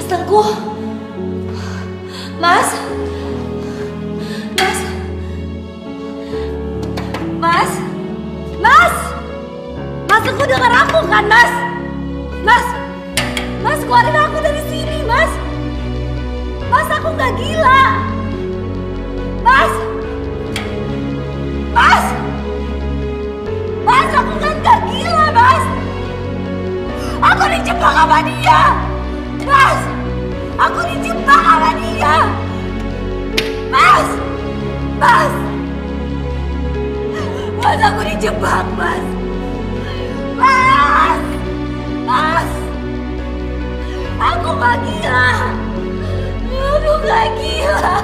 Teguh. Mas. Mas. Mas. Mas. Mas, Teguh dengar aku kan, Mas? Mas. Mas, keluarin aku dari sini, Mas. Mas, aku nggak gila. Mas. Mas. Mas, aku kan nggak gila, Mas. Aku dijebak sama dia. Mas. Aku dijebak sama dia. Mas. Mas. Mas, aku dijebak, Mas. Mas. Mas. Aku gak gila. Aku gak gila.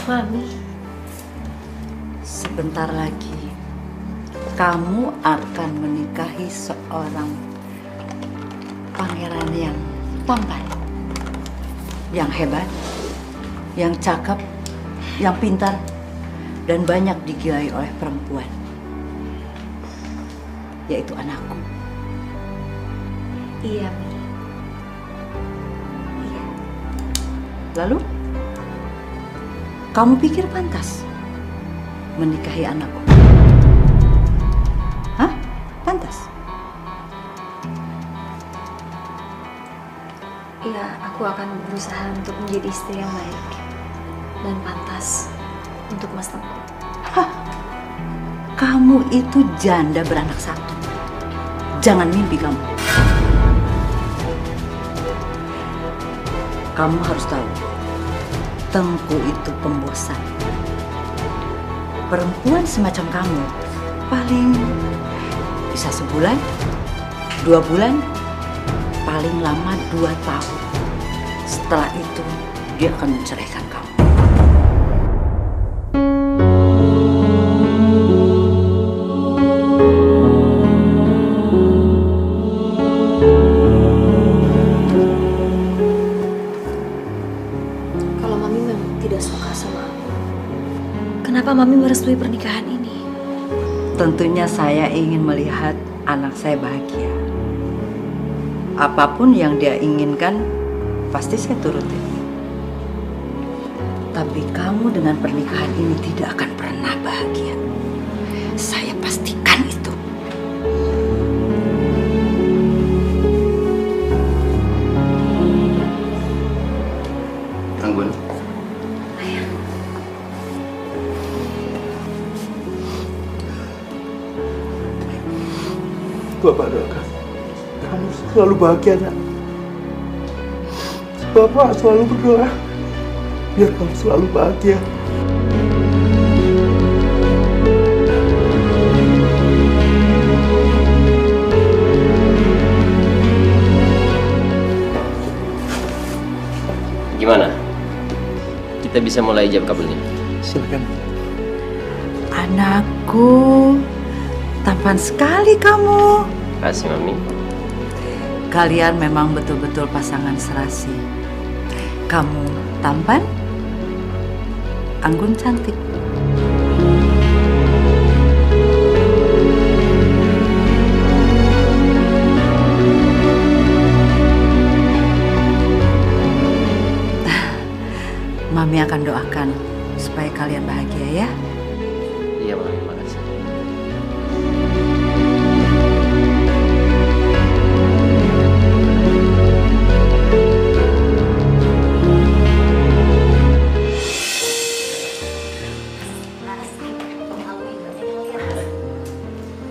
Mami, sebentar lagi kamu akan menikahi seorang pangeran yang tampan, yang hebat, yang cakep, yang pintar, dan banyak digilai oleh perempuan, yaitu anakku. Iya, Mi. Iya. Lalu, kamu pikir pantas menikahi anakku? Hah? Pantas? Iya, aku akan berusaha untuk menjadi istri yang baik dan pantas untuk Mas Teguh. Hah? Kamu itu janda beranak satu. Jangan mimpi kamu. Kamu harus tahu, Tengku itu pembosan. Perempuan semacam kamu paling bisa sebulan, 2 bulan, paling lama 2 tahun. Setelah itu dia akan menceraikan kamu. Kenapa Mami merestui pernikahan ini? Tentunya saya ingin melihat anak saya bahagia. Apapun yang dia inginkan, pasti saya turutin. Tapi kamu dengan pernikahan ini tidak akan pernah bahagia. Saya pastikan itu. Anggun. Bapak doakan kamu selalu bahagia, nak. Bapak selalu berdoa biar kamu selalu bahagia. Gimana? Kita bisa mulai ijab kabulnya? Silakan. Anakku, tampan sekali kamu. Kasih, Mami. Kalian memang betul-betul pasangan serasi. Kamu tampan, Anggun cantik. Mami akan doakan supaya kalian bahagia ya. Iya, Mami, makasih.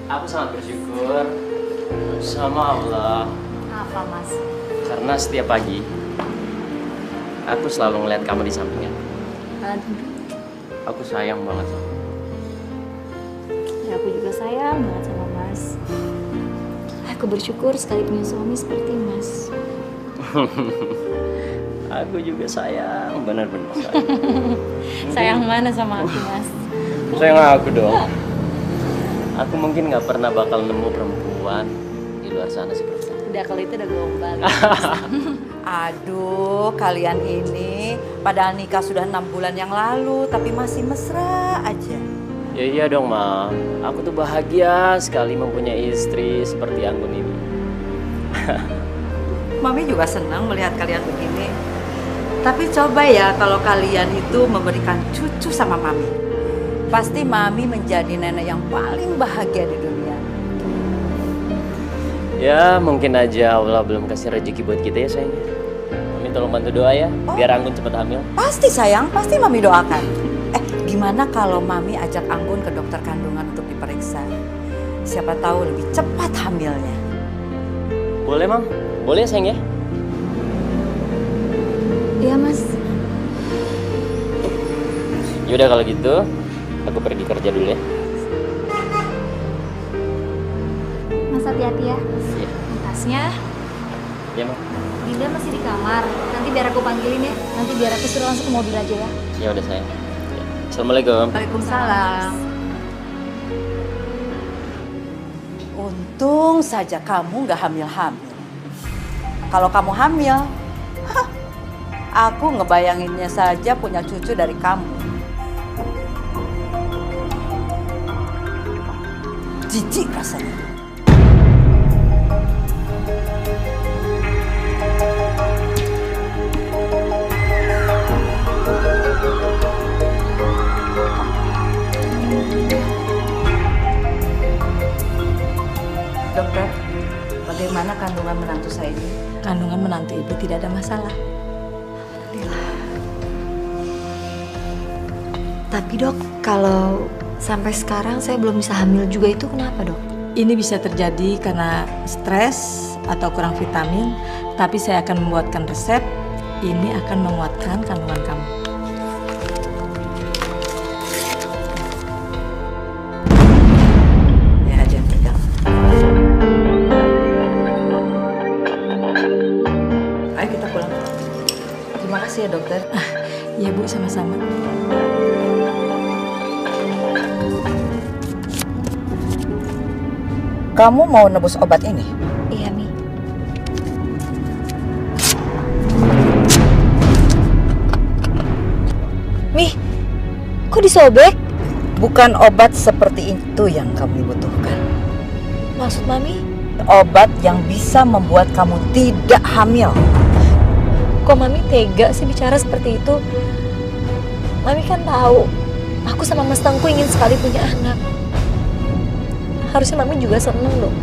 Aku sangat bersyukur sama Allah. Apa, Mas? Karena setiap pagi aku selalu ngeliat kamu di samping aku. Aduh, Aku sayang banget sama kamu. ya aku juga sayang banget sama Mas. Aku bersyukur sekali punya suami seperti Mas. Aku juga sayang, benar-benar sayang. Sayang mana sama aku, Mas? Sayang aku dong. Aku mungkin nggak pernah bakal nemu perempuan di luar sana seperti itu. Udah kalau itu udah gombal. Aduh, kalian ini padahal nikah sudah 6 bulan yang lalu, tapi masih mesra aja. Ya iya dong, Ma. Aku tuh bahagia sekali mempunyai istri seperti Anggun ini. Mami juga senang melihat kalian begini. Tapi coba ya kalau kalian itu memberikan cucu sama Mami. Pasti Mami menjadi nenek yang paling bahagia di dunia. Ya, mungkin aja Allah belum kasih rezeki buat kita ya, sayangnya. Mami tolong bantu doa ya, biar Anggun cepat hamil. Pasti sayang, pasti Mami doakan. Gimana kalau Mami ajak Anggun ke dokter kandungan untuk diperiksa? Siapa tahu lebih cepat hamilnya. Boleh, Mam? Boleh, sayang ya? Iya, Mas. Yaudah kalau gitu, aku pergi kerja dulu ya. Mas hati-hati ya. Iya. Tasnya, Iya, Mam. Dinda masih di kamar. Nanti biar aku panggilin ya. Nanti biar aku suruh langsung ke mobil aja ya. Ya udah, sayang. Ya. Assalamualaikum. Waalaikumsalam. Untung saja kamu nggak hamil-hamil. Kalau kamu hamil, aku ngebayanginnya saja punya cucu dari kamu. Jijik rasanya. Dokter, bagaimana kandungan menantu saya ini? Kandungan menantu ibu tidak ada masalah. Tapi dok, kalau sampai sekarang saya belum bisa hamil juga itu kenapa dok? Ini bisa terjadi karena stres atau kurang vitamin, tapi saya akan membuatkan resep. Ini akan menguatkan kandungan kamu. Ya aja pegang. Ayo kita pulang. Terima kasih ya dokter. Iya Bu, sama-sama. Kamu mau nebus obat ini? Iya Mi. Mi, kok disobek? Bukan obat seperti itu yang kamu butuhkan. Maksud Mami? Obat yang bisa membuat kamu tidak hamil. Kok Mami tega sih bicara seperti itu? Mami kan tahu, aku sama Mas Tengku ingin sekali punya anak. Harusnya Mami juga seneng dong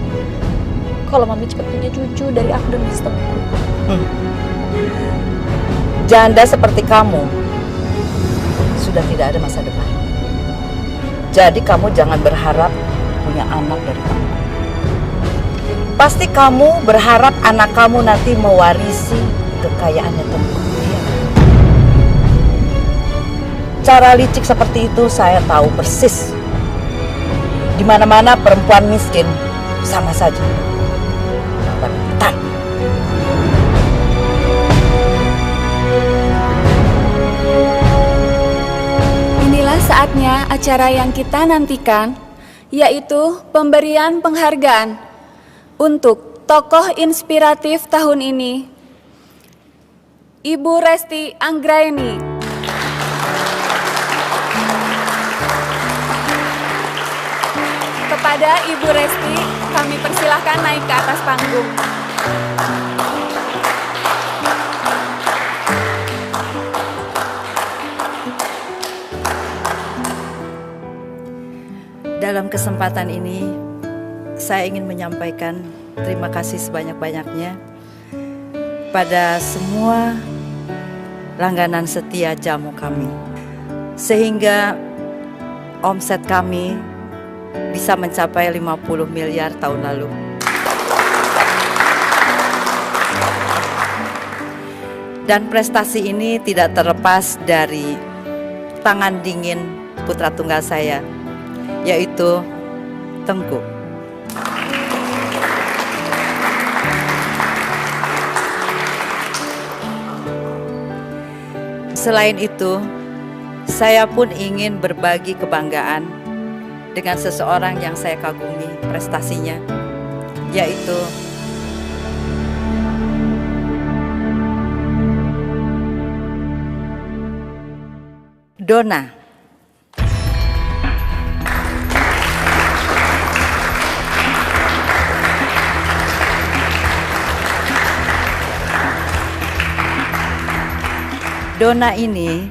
kalau Mami cepat punya cucu dari aku dan Mas Tengku. Janda seperti kamu sudah tidak ada masa depan. Jadi kamu jangan berharap punya anak dari kamu. Pasti kamu berharap anak kamu nanti mewarisi kekayaannya Tengku. Iya. Cara licik seperti itu saya tahu persis. Di mana-mana perempuan miskin sama saja. Bentar. Inilah saatnya acara yang kita nantikan, yaitu pemberian penghargaan untuk tokoh inspiratif tahun ini, Ibu Resti Anggraeni. Kepada Ibu Resti, kami persilahkan naik ke atas panggung. Dalam kesempatan ini, saya ingin menyampaikan terima kasih sebanyak-banyaknya pada semua langganan setia jamu kami. Sehingga omset kami bisa mencapai 50 miliar tahun lalu. Dan prestasi ini tidak terlepas dari tangan dingin putra tunggal saya, yaitu Tengku. Selain itu, saya pun ingin berbagi kebanggaan dengan seseorang yang saya kagumi prestasinya, yaitu Donna. Donna ini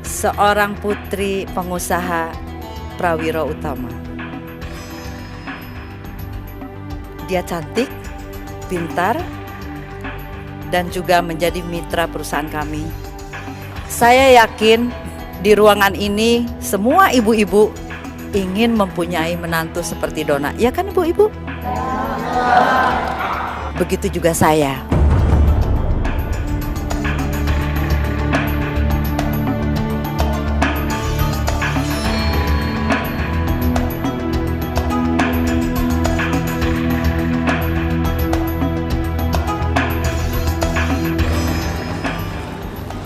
seorang putri pengusaha prawira utama. Dia cantik, pintar, dan juga menjadi mitra perusahaan kami. Saya yakin di ruangan ini semua ibu-ibu ingin mempunyai menantu seperti Donna. Ya kan ibu-ibu? Begitu juga saya.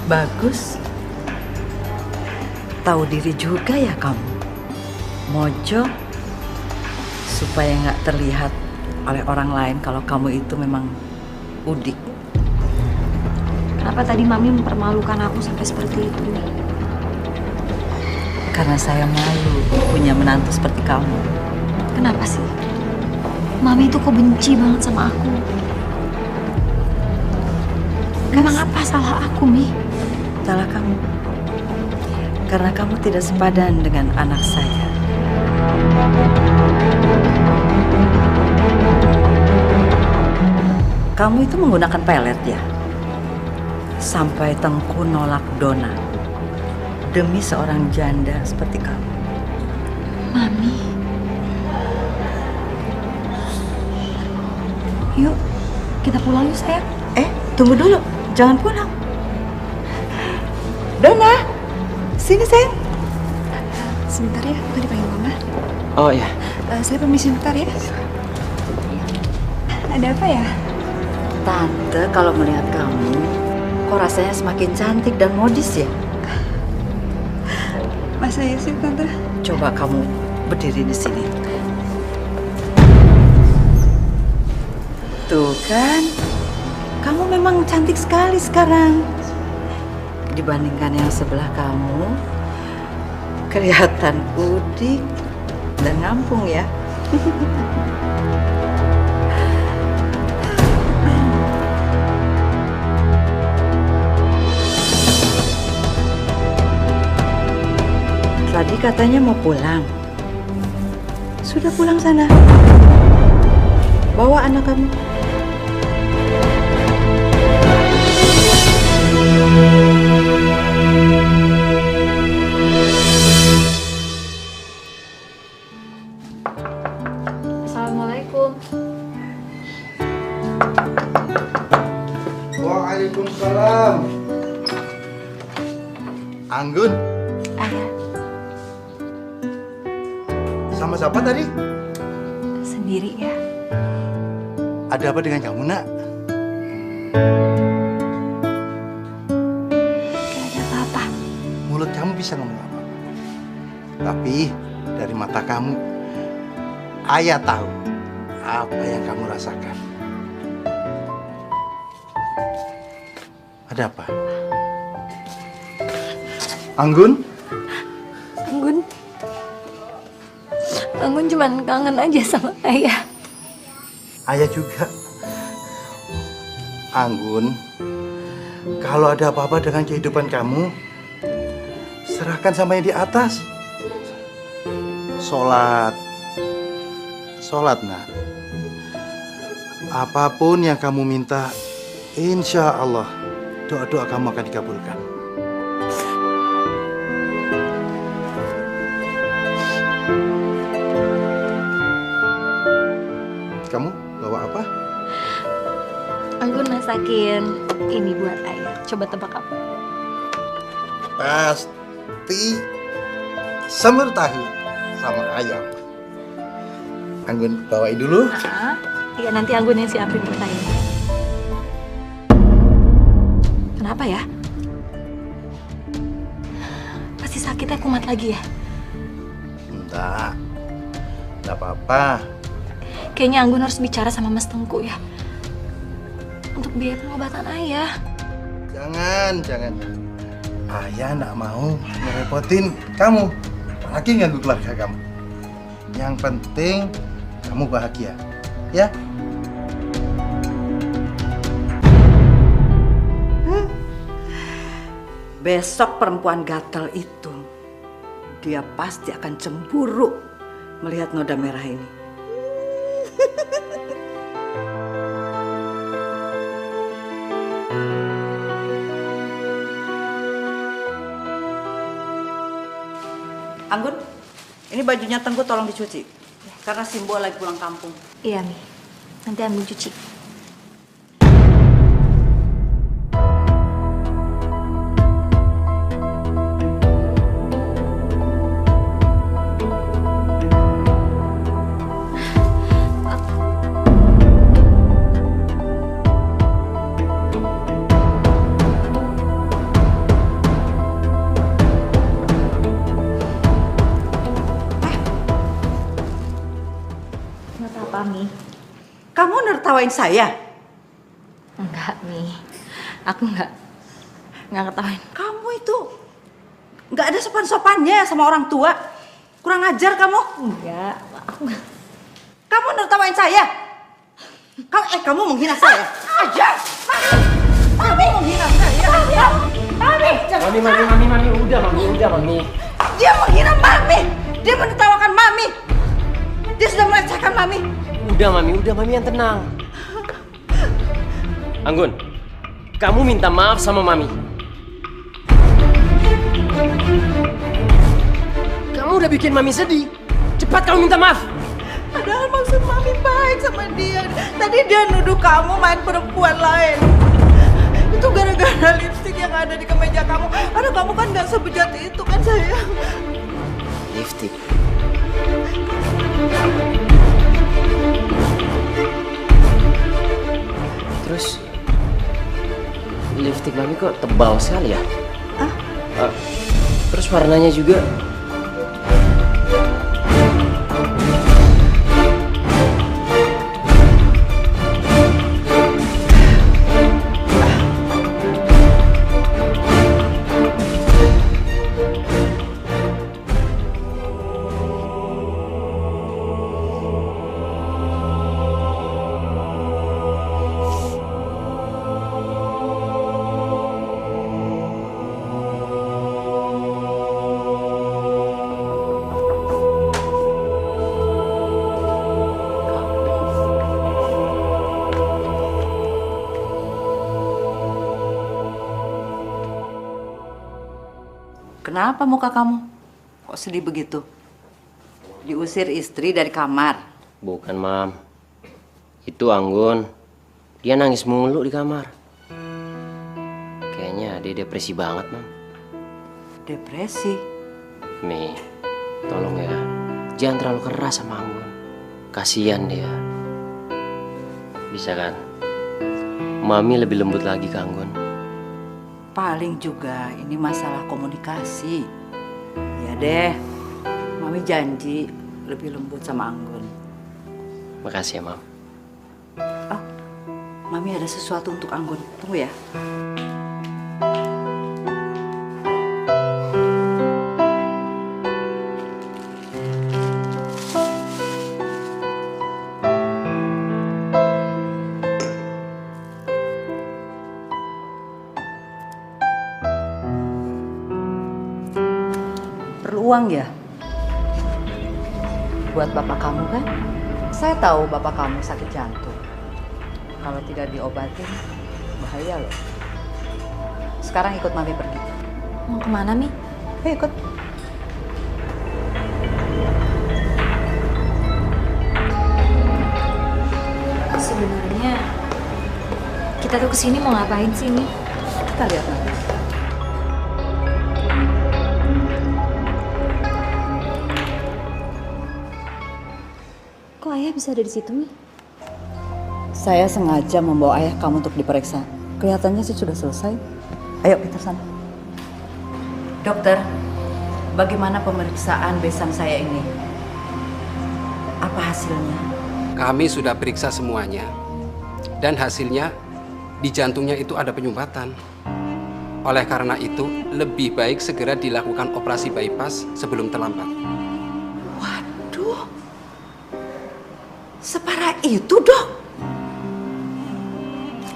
Bagus. Tahu diri juga ya kamu. Mojok supaya nggak terlihat oleh orang lain kalau kamu itu memang udik. Kenapa tadi Mami mempermalukan aku sampai seperti itu? Karena saya malu punya menantu seperti kamu. Kenapa sih? Mami itu kok benci banget sama aku? Memang apa salah aku, Mi? Salah kamu. Karena kamu tidak sepadan dengan anak saya. Kamu itu menggunakan pelet ya? Sampai Tengku nolak Donna demi seorang janda seperti kamu. Mami. Yuk, kita pulang yuk sayang. Tunggu dulu, jangan pulang. Donna, sini sayang. Sebentar ya, aku dipanggil Mama. Oh iya. Saya permisi bentar ya. Ada apa ya? Tante kalau melihat kamu, kok rasanya semakin cantik dan modis ya? Masa ya sih, Tante? Coba kamu berdiri di sini. Tuh kan, kamu memang cantik sekali sekarang. Dibandingkan yang sebelah kamu, kelihatan udik dan ngampung ya. Tadi katanya mau pulang. Sudah pulang sana. Bawa anak kamu. Assalamualaikum. Waalaikumsalam. Anggun, Ayah, sama siapa tadi? sendiri ya. Ada apa dengan kamu, Nak? Gak ada apa-apa. Mulut kamu bisa ngomong apa-apa. Tapi dari mata kamu, Ayah tahu apa yang kamu rasakan. Ada apa? Anggun? Anggun cuman kangen aja sama Ayah. Ayah juga. Anggun, kalau ada apa-apa dengan kehidupan kamu, serahkan sama yang di atas. Sholat, Nak. Apapun yang kamu minta, insya Allah doa-doa kamu akan dikabulkan. Kamu bawa apa? Anggun masakin ini buat ayah. Coba tebak apa? Pasti semur tahu sama ayam. Anggun bawain dulu. Iya, nanti Anggun yang siapin buat ayah. Kenapa ya? Pasti sakitnya kumat lagi ya? Enggak apa-apa. Kayaknya Anggun harus bicara sama Mas Tengku ya. Untuk biaya pengobatan ayah. Jangan. Ayah nggak mau ngerepotin kamu, apalagi ganggu keluarga kamu. Yang penting kamu bahagia, ya? Besok perempuan gatal itu, dia pasti akan cemburu melihat noda merah ini. Anggun, ini bajunya Tengku tolong dicuci. Karena Simbol lagi pulang kampung. Iya, Mi. Nanti Anggun cuci. Mi. Kamu nertawain saya? Enggak, Mi. Aku enggak ketawain. Kamu itu nggak ada sopan-sopannya sama orang tua. Kurang ajar kamu. Enggak, aku enggak. Kamu nertawain saya? Kamu menghina saya? Ajar! Kamu menghina saya? Mami, udah Mami. Dia menghina Mami. Dia menertawakan Mami. Dia sudah melecehkan Mami. Udah Mami yang tenang. Anggun, kamu minta maaf sama Mami. Kamu udah bikin Mami sedih. Cepat kamu minta maaf. Padahal maksud Mami baik sama dia. Tadi dia nuduh kamu main perempuan lain. Itu gara-gara lipstik yang ada di kemeja kamu. Karena kamu kan gak sebejat itu kan sayang. Lipstik. Terus lipstik Mami kok tebal sekali ya? Terus warnanya juga. Kenapa muka kamu? Kok sedih begitu? Diusir istri dari kamar? Bukan, Mam. Itu Anggun. Dia nangis mulu di kamar. Kayaknya dia depresi banget, Mam. Depresi? Mi, tolong ya. Jangan terlalu keras sama Anggun. Kasian dia. Bisa kan? Mami lebih lembut lagi ke Anggun. Paling juga ini masalah komunikasi. Ya deh, Mami janji lebih lembut sama Anggun. Makasih ya, Mam. Oh, Mami ada sesuatu untuk Anggun. Tunggu ya. Uang ya? Buat bapak kamu kan? Saya tahu bapak kamu sakit jantung. Kalau tidak diobatin, bahaya loh. Sekarang ikut Mami pergi. Mau kemana, Mi? Ikut. Sebenarnya Kita tuh kesini mau ngapain sih ini? Kita lihat nanti. Kok ayah bisa ada di situ nih? Saya sengaja membawa ayah kamu untuk diperiksa. Kelihatannya sih sudah selesai. Ayo kita sana. Dokter, bagaimana pemeriksaan besan saya ini? Apa hasilnya? Kami sudah periksa semuanya. Dan hasilnya di jantungnya itu ada penyumbatan. Oleh karena itu, lebih baik segera dilakukan operasi bypass sebelum terlambat. Waduh, separah itu dok.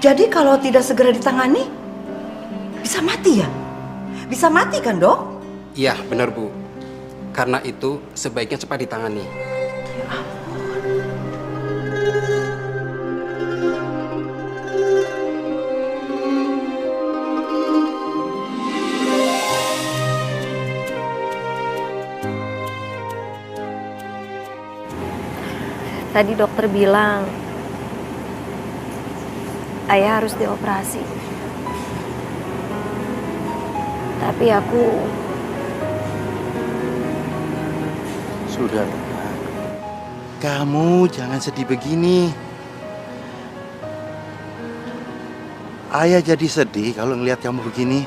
Jadi kalau tidak segera ditangani, bisa mati ya? Bisa mati kan dok? Iya, benar Bu. Karena itu sebaiknya cepat ditangani. Ya ampun. Tadi dokter bilang ayah harus dioperasi. Tapi aku... Sudah, Luna. Kamu jangan sedih begini. Ayah jadi sedih kalau ngelihat kamu begini.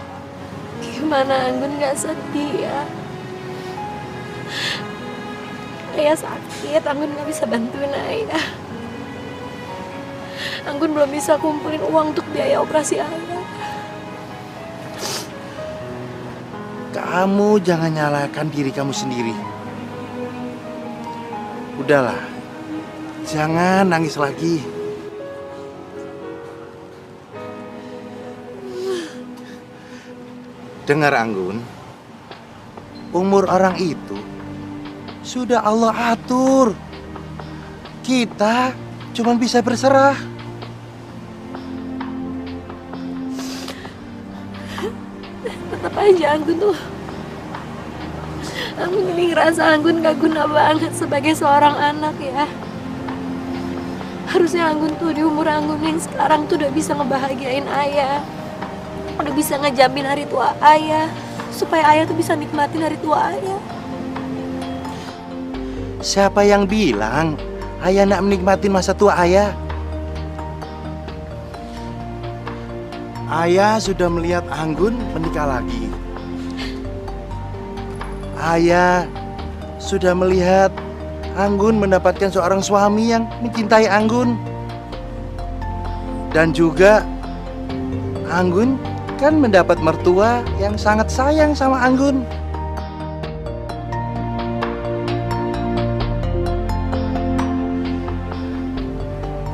Gimana Anggun gak sedih ya? Ayah sakit, Anggun gak bisa bantuin ayah. Anggun belum bisa kumpulin uang untuk biaya operasi ayah. Kamu jangan nyalahkan diri kamu sendiri. Udahlah, jangan nangis lagi. Dengar Anggun, umur orang itu sudah Allah atur. Kita cuma bisa berserah. Tetap aja Anggun tuh, Anggun ini ngerasa Anggun gak guna banget sebagai seorang anak ya. Harusnya Anggun tuh di umur Anggun yang sekarang tuh udah bisa ngebahagiain ayah, udah bisa ngejamin hari tua ayah, supaya ayah tuh bisa nikmatin hari tua ayah. Siapa yang bilang ayah nak menikmati masa tua ayah? Ayah sudah melihat Anggun menikah lagi. Ayah sudah melihat Anggun mendapatkan seorang suami yang mencintai Anggun. Dan juga Anggun kan mendapat mertua yang sangat sayang sama Anggun.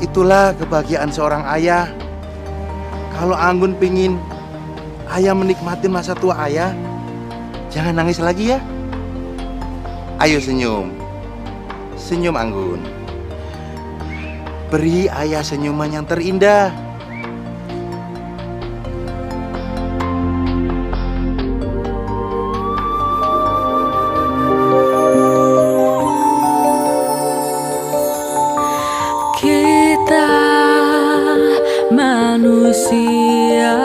Itulah kebahagiaan seorang ayah. Kalau Anggun pingin ayah menikmati masa tua ayah, jangan nangis lagi ya. Ayo senyum. Senyum Anggun. Beri ayah senyuman yang terindah. Kita manusia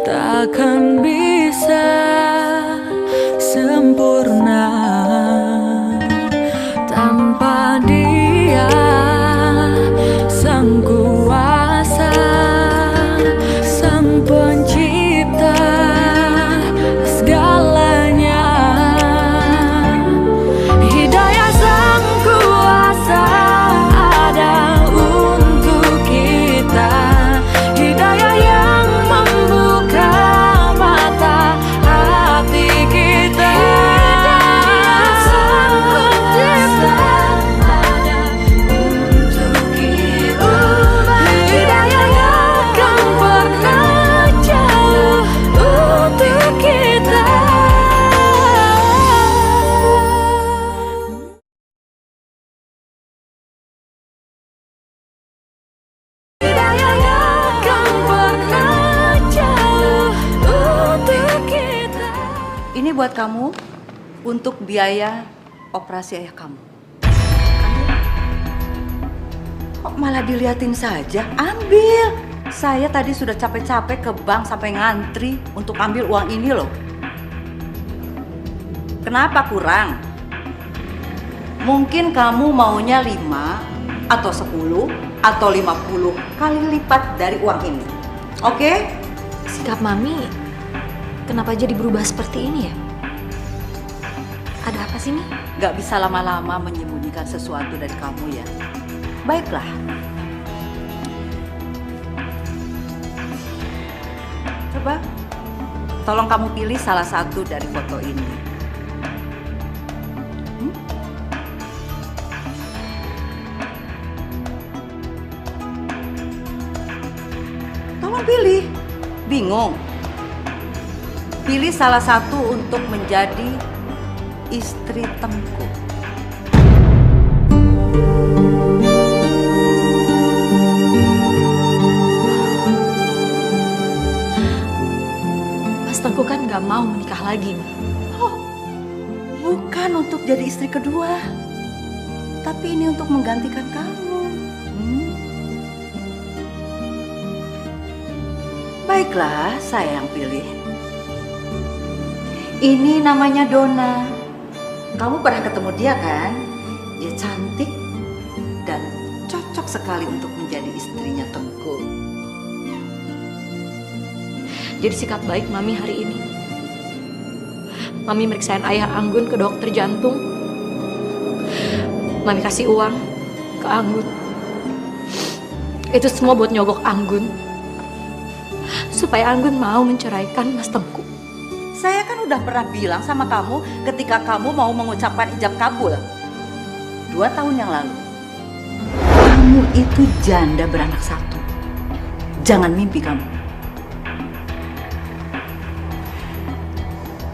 takkan bisa sempurna tanpa Dia, Sang Kuasa, Sang Pencipta segalanya. Hidayah Sang Kuasa ada untuk kita, hidayah yang membuka mata hati kita. Hidayah Sang Pencipta ada untuk kita, hidayah yang akan pernah jauh untuk kita. Hidayah yang akan pernah jauh untuk kita. Ini buat kamu untuk biaya operasi ayah kamu. Kok malah diliatin saja? Ambil. Saya tadi sudah capek-capek ke bank sampai ngantri untuk ambil uang ini loh. Kenapa kurang? Mungkin kamu maunya 5 atau 10 atau 50 kali lipat dari uang ini. Oke? Sikap Mami kenapa jadi berubah seperti ini ya? Ada apa sih, Mi? Gak bisa lama-lama menyembunyikan sesuatu dari kamu ya. Baiklah. Coba, tolong kamu pilih salah satu dari foto ini. Tolong pilih. Bingung? Pilih salah satu untuk menjadi istri Tengku. Mas Tengku kan gak mau menikah lagi, Mi. Oh, bukan untuk jadi istri kedua, tapi ini untuk menggantikan kamu. Baiklah, saya yang pilih. Ini namanya Donna. Kamu pernah ketemu dia kan? Dia cantik dan cocok sekali untuk menjadi istrinya Tengku. Jadi sikap baik Mami hari ini, Mami meriksain ayah Anggun ke dokter jantung. Mami kasih uang ke Anggun. Itu semua buat nyogok Anggun, supaya Anggun mau menceraikan Mas Tengku. Saya kan udah pernah bilang sama kamu ketika kamu mau mengucapkan ijab kabul 2 tahun yang lalu. Kamu itu janda beranak 1. Jangan mimpi kamu.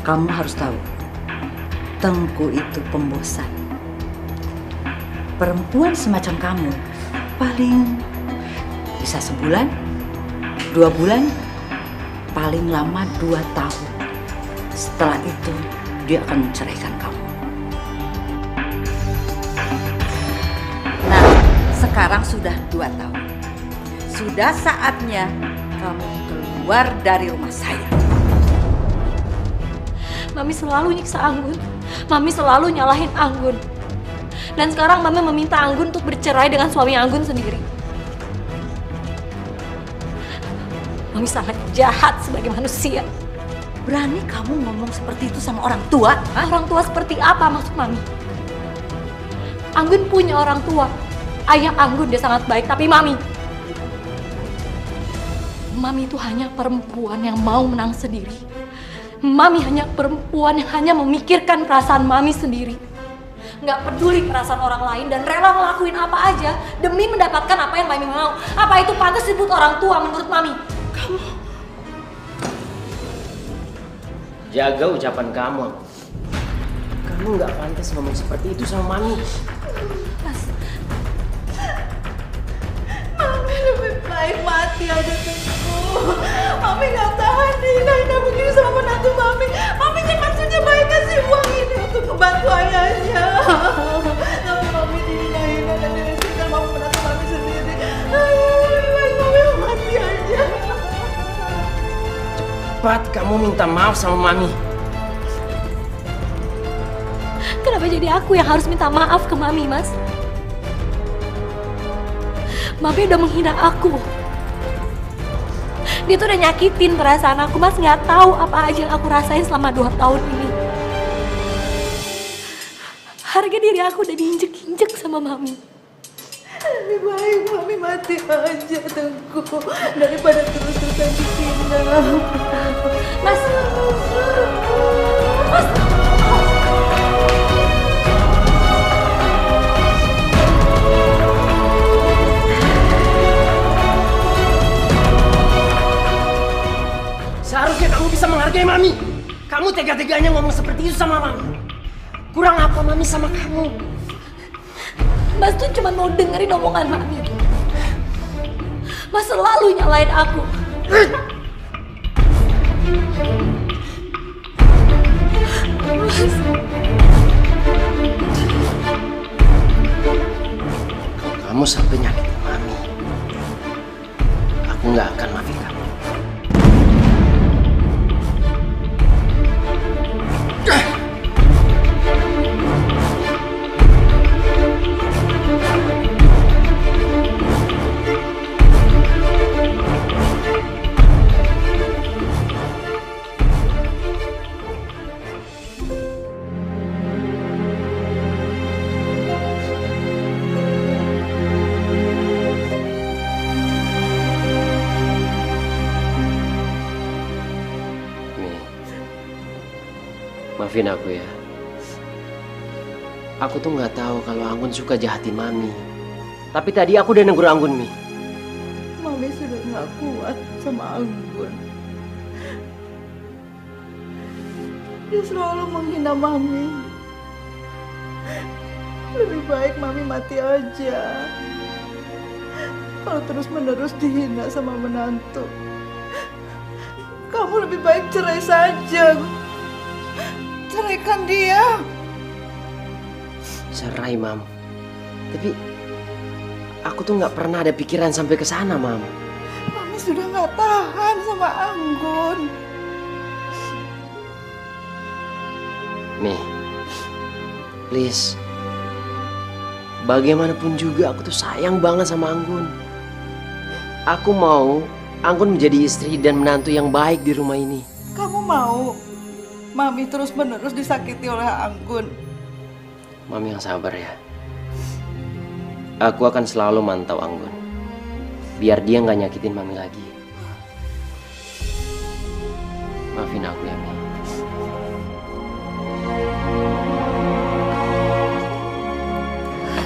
Kamu harus tahu, Tengku itu pembosan. Perempuan semacam kamu paling bisa sebulan, 2 bulan, paling lama 2 tahun. Setelah itu, dia akan menceraikan kamu. Nah, sekarang sudah 2 tahun. Sudah saatnya kamu keluar dari rumah saya. Mami selalu nyiksa Anggun. Mami selalu nyalahin Anggun. Dan sekarang Mami meminta Anggun untuk bercerai dengan suami Anggun sendiri. Mami sangat jahat sebagai manusia. Berani kamu ngomong seperti itu sama orang tua? Hah? Orang tua seperti apa maksud Mami? Anggun punya orang tua. Ayah Anggun dia sangat baik, tapi Mami itu hanya perempuan yang mau menang sendiri. Mami hanya perempuan yang hanya memikirkan perasaan Mami sendiri. Nggak peduli perasaan orang lain dan rela ngelakuin apa aja demi mendapatkan apa yang Mami mau. Apa itu pantas disebut orang tua menurut Mami? Jaga ucapan kamu. Kamu nggak pantas ngomong seperti itu sama Mami. Mami lebih baik mati aja Tengku. Mami nggak tahan dihina-hina begini sama menantu Mami. Mami kan maksudnya baik kasih uang ini untuk membantu ayahnya. Tapi Mami dihina-hina dan dilecehkan sama menantu Mami sendiri. Lebih baik Mami mati aja. Cepat kamu minta maaf sama Mami. Kenapa jadi aku yang harus minta maaf ke Mami, Mas? Mami udah menghina aku. Dia tuh udah nyakitin perasaan aku. Mas nggak tahu apa aja yang aku rasain selama 2 tahun ini. Harga diri aku udah diinjek-injek sama Mami. Lebih baik Mami mati aja Tengku daripada terus-terusan dihina. Mas! Mas! Seharusnya kamu bisa menghargai Mami. Kamu tega-teganya ngomong seperti itu sama Mami. Kurang apa Mami sama kamu? Mas tuh cuma mau dengerin omongan Mami. Mas selalu nyalain aku. Mas. Kamu sampai nyakitin Mami, aku nggak Maafin aku ya. Aku tuh nggak tahu kalau Anggun suka jahatin Mami. Tapi tadi aku udah negur Anggun, Mi. Mami sudah nggak kuat sama Anggun. Dia selalu menghina Mami. Lebih baik Mami mati aja. Kalau terus-menerus dihina sama menantu, kamu lebih baik cerai saja. Ceraikan dia. Cerai, Mam. Tapi aku tuh nggak pernah ada pikiran sampai ke sana, Mam. Mami sudah nggak tahan sama Anggun. Mi, please. Bagaimanapun juga aku tuh sayang banget sama Anggun. Aku mau Anggun menjadi istri dan menantu yang baik di rumah ini. Kamu mau Mami terus-menerus disakiti oleh Anggun? Mami yang sabar ya. Aku akan selalu mantau Anggun, biar dia nggak nyakitin Mami lagi. Maafin aku ya, Mi.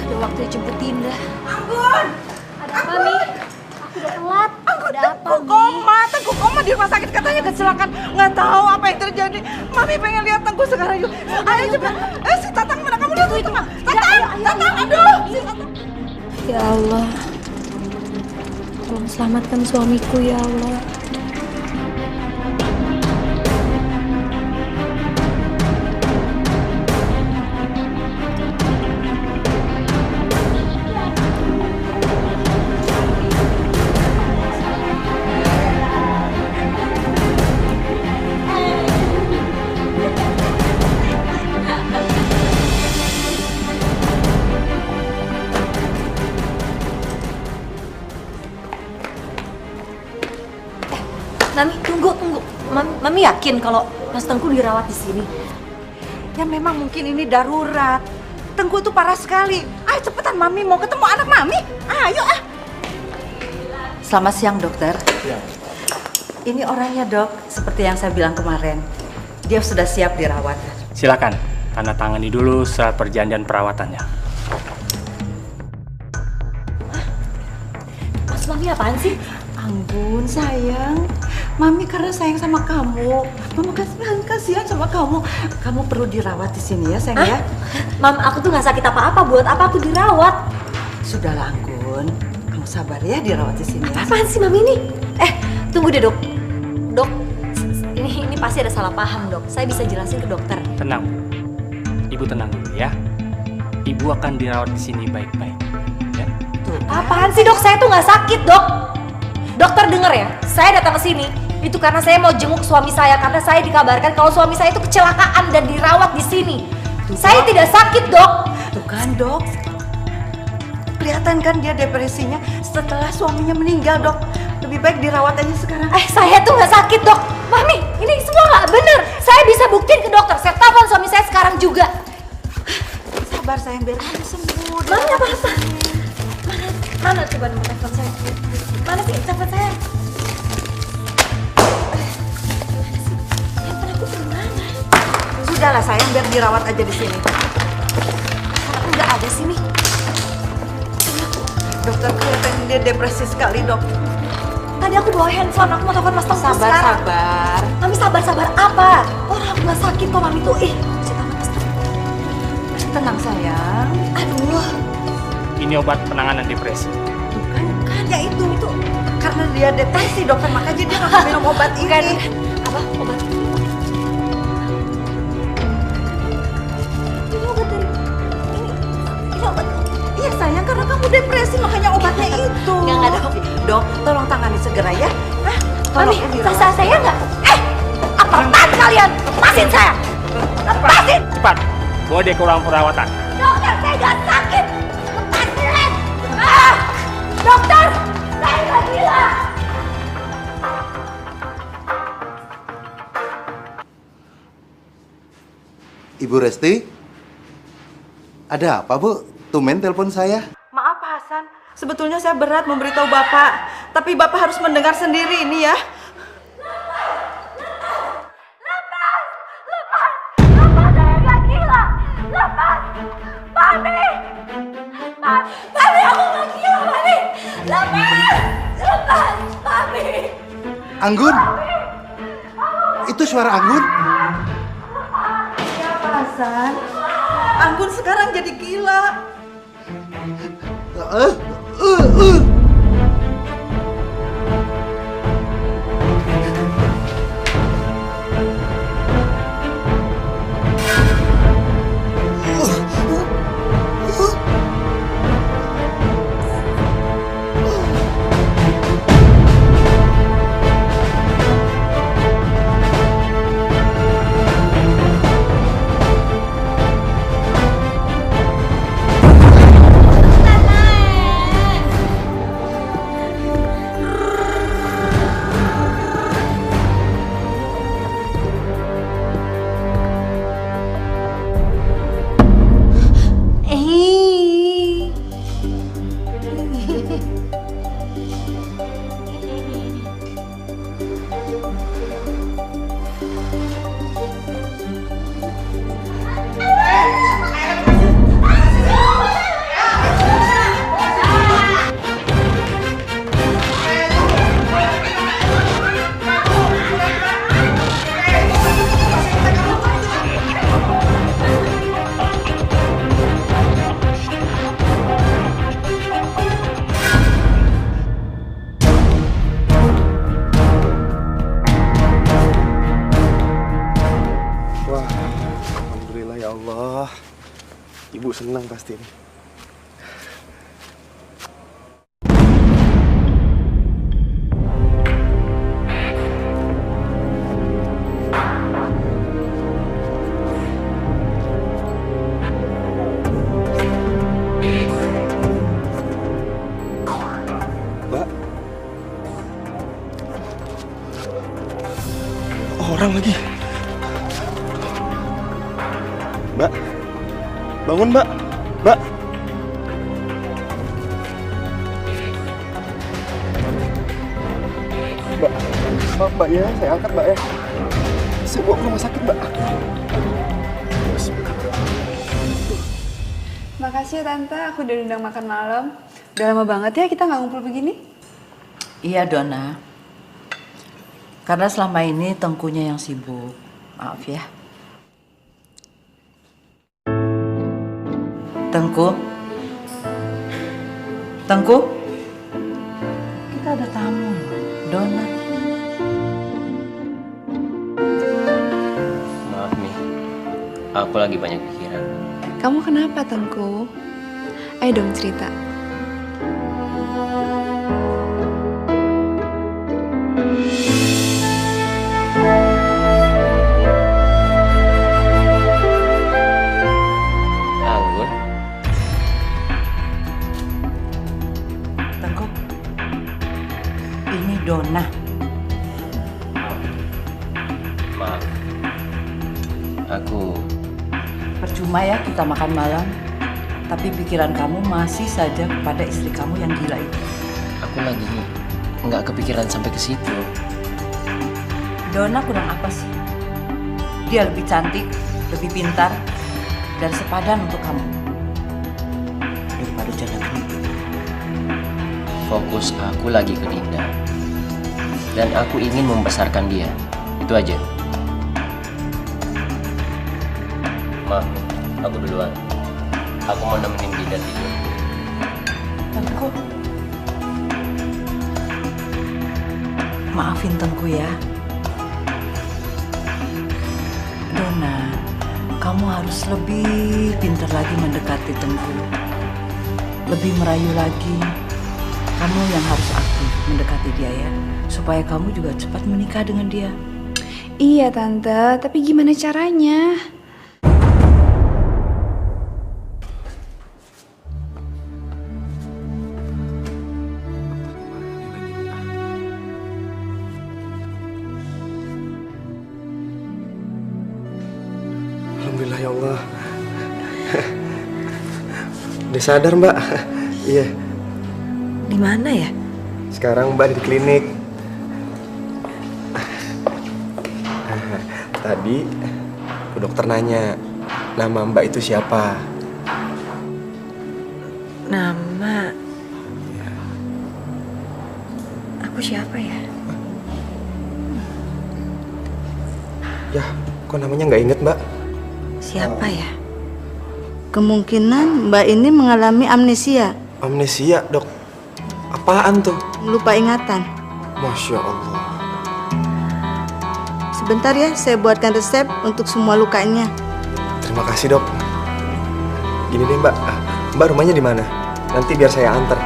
Udah waktunya jemput Dinda. Anggun! Ada apa, Mi? Aku udah telat. Anggun Ada apa, Mi? Tengku koma di rumah sakit, katanya kecelakaan. Nggak tahu apa yang terjadi. Mami pengen lihat Tengku sekarang yuk. Ayo cepat. Si Tatang mana? Kamu lihat itu, Mak. Tatang, aduh. Si Tatang. Ya Allah, tolong selamatkan suamiku ya Allah. Mami, tunggu. Mami yakin kalau Mas Tengku dirawat di sini? Ya memang mungkin ini darurat. Tengku itu parah sekali. Ayo cepetan, Mami mau ketemu anak Mami. Ayo ah. Selamat siang, dokter. Ya. Ini orangnya, dok. Seperti yang saya bilang kemarin. Dia sudah siap dirawat. Silakan, tanda tangani dulu surat perjanjian perawatannya. Mas, Mami apaan sih? Anggun sayang, Mami karena sayang sama kamu. Mama kasihan sama kamu. Kamu perlu dirawat di sini ya sayang ya. Mam, aku tuh nggak sakit apa-apa. Buat apa aku dirawat? Sudahlah Anggun, kamu sabar ya dirawat di sini ya. Apaan sih Mami ini? Tunggu deh dok. Dok, ini pasti ada salah paham dok. Saya bisa jelasin ke dokter. Tenang, Ibu tenang dulu ya. Ibu akan dirawat di sini baik-baik. Ya. Apaan sih dok? Saya tuh nggak sakit dok. Dokter denger ya, saya datang ke sini itu karena saya mau jenguk suami saya karena saya dikabarkan kalau suami saya itu kecelakaan dan dirawat di sini. Saya tidak sakit dok. Tuh kan dok, kelihatan kan dia depresinya setelah suaminya meninggal dok. Lebih baik dirawat aja sekarang. Saya tuh nggak sakit dok. Mami, ini semua nggak bener. Saya bisa buktiin ke dokter. Saya telepon suami saya sekarang juga. Sabar sayang, biar kamu sembuh. Mami apa-apa? Mana coba nomor telepon saya? Mana sih telepon saya? Telepon aku di mana? Sudahlah sayang, biar dirawat aja di sini. Aku nggak ada sini. Dokter kelihatan dia depresi sekali dok. Tadi aku bawa handphone, aku mau telepon Mas Tengku Sabar, sekarang. sabar. Mami sabar apa? Orang aku nggak sakit kok Mami tuh. Si tamat Mas Tengku. Tenang sayang. Aduh. Ini obat penanganan depresi. Kan ya itu karena dia depresi dokter, makanya dia nggak minum obat ini. Apa? Obat? Ini obat dari ini obat. Iya sayang, karena kamu depresi makanya obatnya itu. Nggak ada. Dok, tolong tangani segera ya. Mami, Tolong dirawat. saya nggak. Apaan kalian? Lepasin saya. Lepasin. Cepat, bawa dia ke ruang perawatan. Dokter, saya nggak sakit. Lepasin. Dokter, saya nggak gila. Ibu Resti? Ada apa, Bu? Tumben telepon saya. Maaf Pak Hasan, sebetulnya saya berat memberitahu Bapak, tapi Bapak harus mendengar sendiri ini ya. Lepas. Anggun? Itu suara Anggun? Siapa Hasan? Anggun sekarang jadi gila. Ibu senang pasti nih. Mbak. Orang lagi. Mbak. Bangun, Mbak. Mbak. Mbak ya, saya angkat, Mbak ya. Saya bawa ke rumah sakit, Mbak. Makasih ya Tante, aku udah diundang makan malam. Udah lama banget ya kita nggak ngumpul begini. Iya, Donna. Karena selama ini Tengkunya yang sibuk. Maaf ya. Tengku? Tengku? Kita ada tamu, Donna. Maaf nih, aku lagi banyak pikiran. Kamu kenapa Tengku? Ayo dong cerita. Donna. Maaf. Aku... Percuma ya kita makan malam, tapi pikiran kamu masih saja kepada istri kamu yang gila itu. Aku lagi nggak kepikiran sampai ke situ. Donna kurang apa sih? Dia lebih cantik, lebih pintar, dan sepadan untuk kamu daripada janda begitu. Fokus aku lagi ke Dinda. Dan aku ingin membesarkan dia. Itu aja. Ma, aku duluan. Aku mau nemenin Dinda tidur. Tengku. Maafin Tengku ya. Donna, kamu harus lebih pintar lagi mendekati Tengku. Lebih merayu lagi. Kamu yang harus aktif mendekati dia ya. Supaya kamu juga cepat menikah dengan dia. Iya Tante, tapi gimana caranya? Alhamdulillah ya Allah. Udah sadar, Mbak. Iya. Di mana ya? Sekarang Mbak di klinik. Tadi dokter nanya, nama Mbak itu siapa? Nama? Aku siapa ya? Ya, kok namanya nggak inget, Mbak? Siapa ya? Kemungkinan Mbak ini mengalami amnesia. Amnesia, Dok. Apaan tuh? Lupa ingatan. Masya Allah. Sebentar ya, saya buatkan resep untuk semua lukanya. Terima kasih, Dok. Gini deh, Mbak. Mbak rumahnya di mana? Nanti biar saya antar.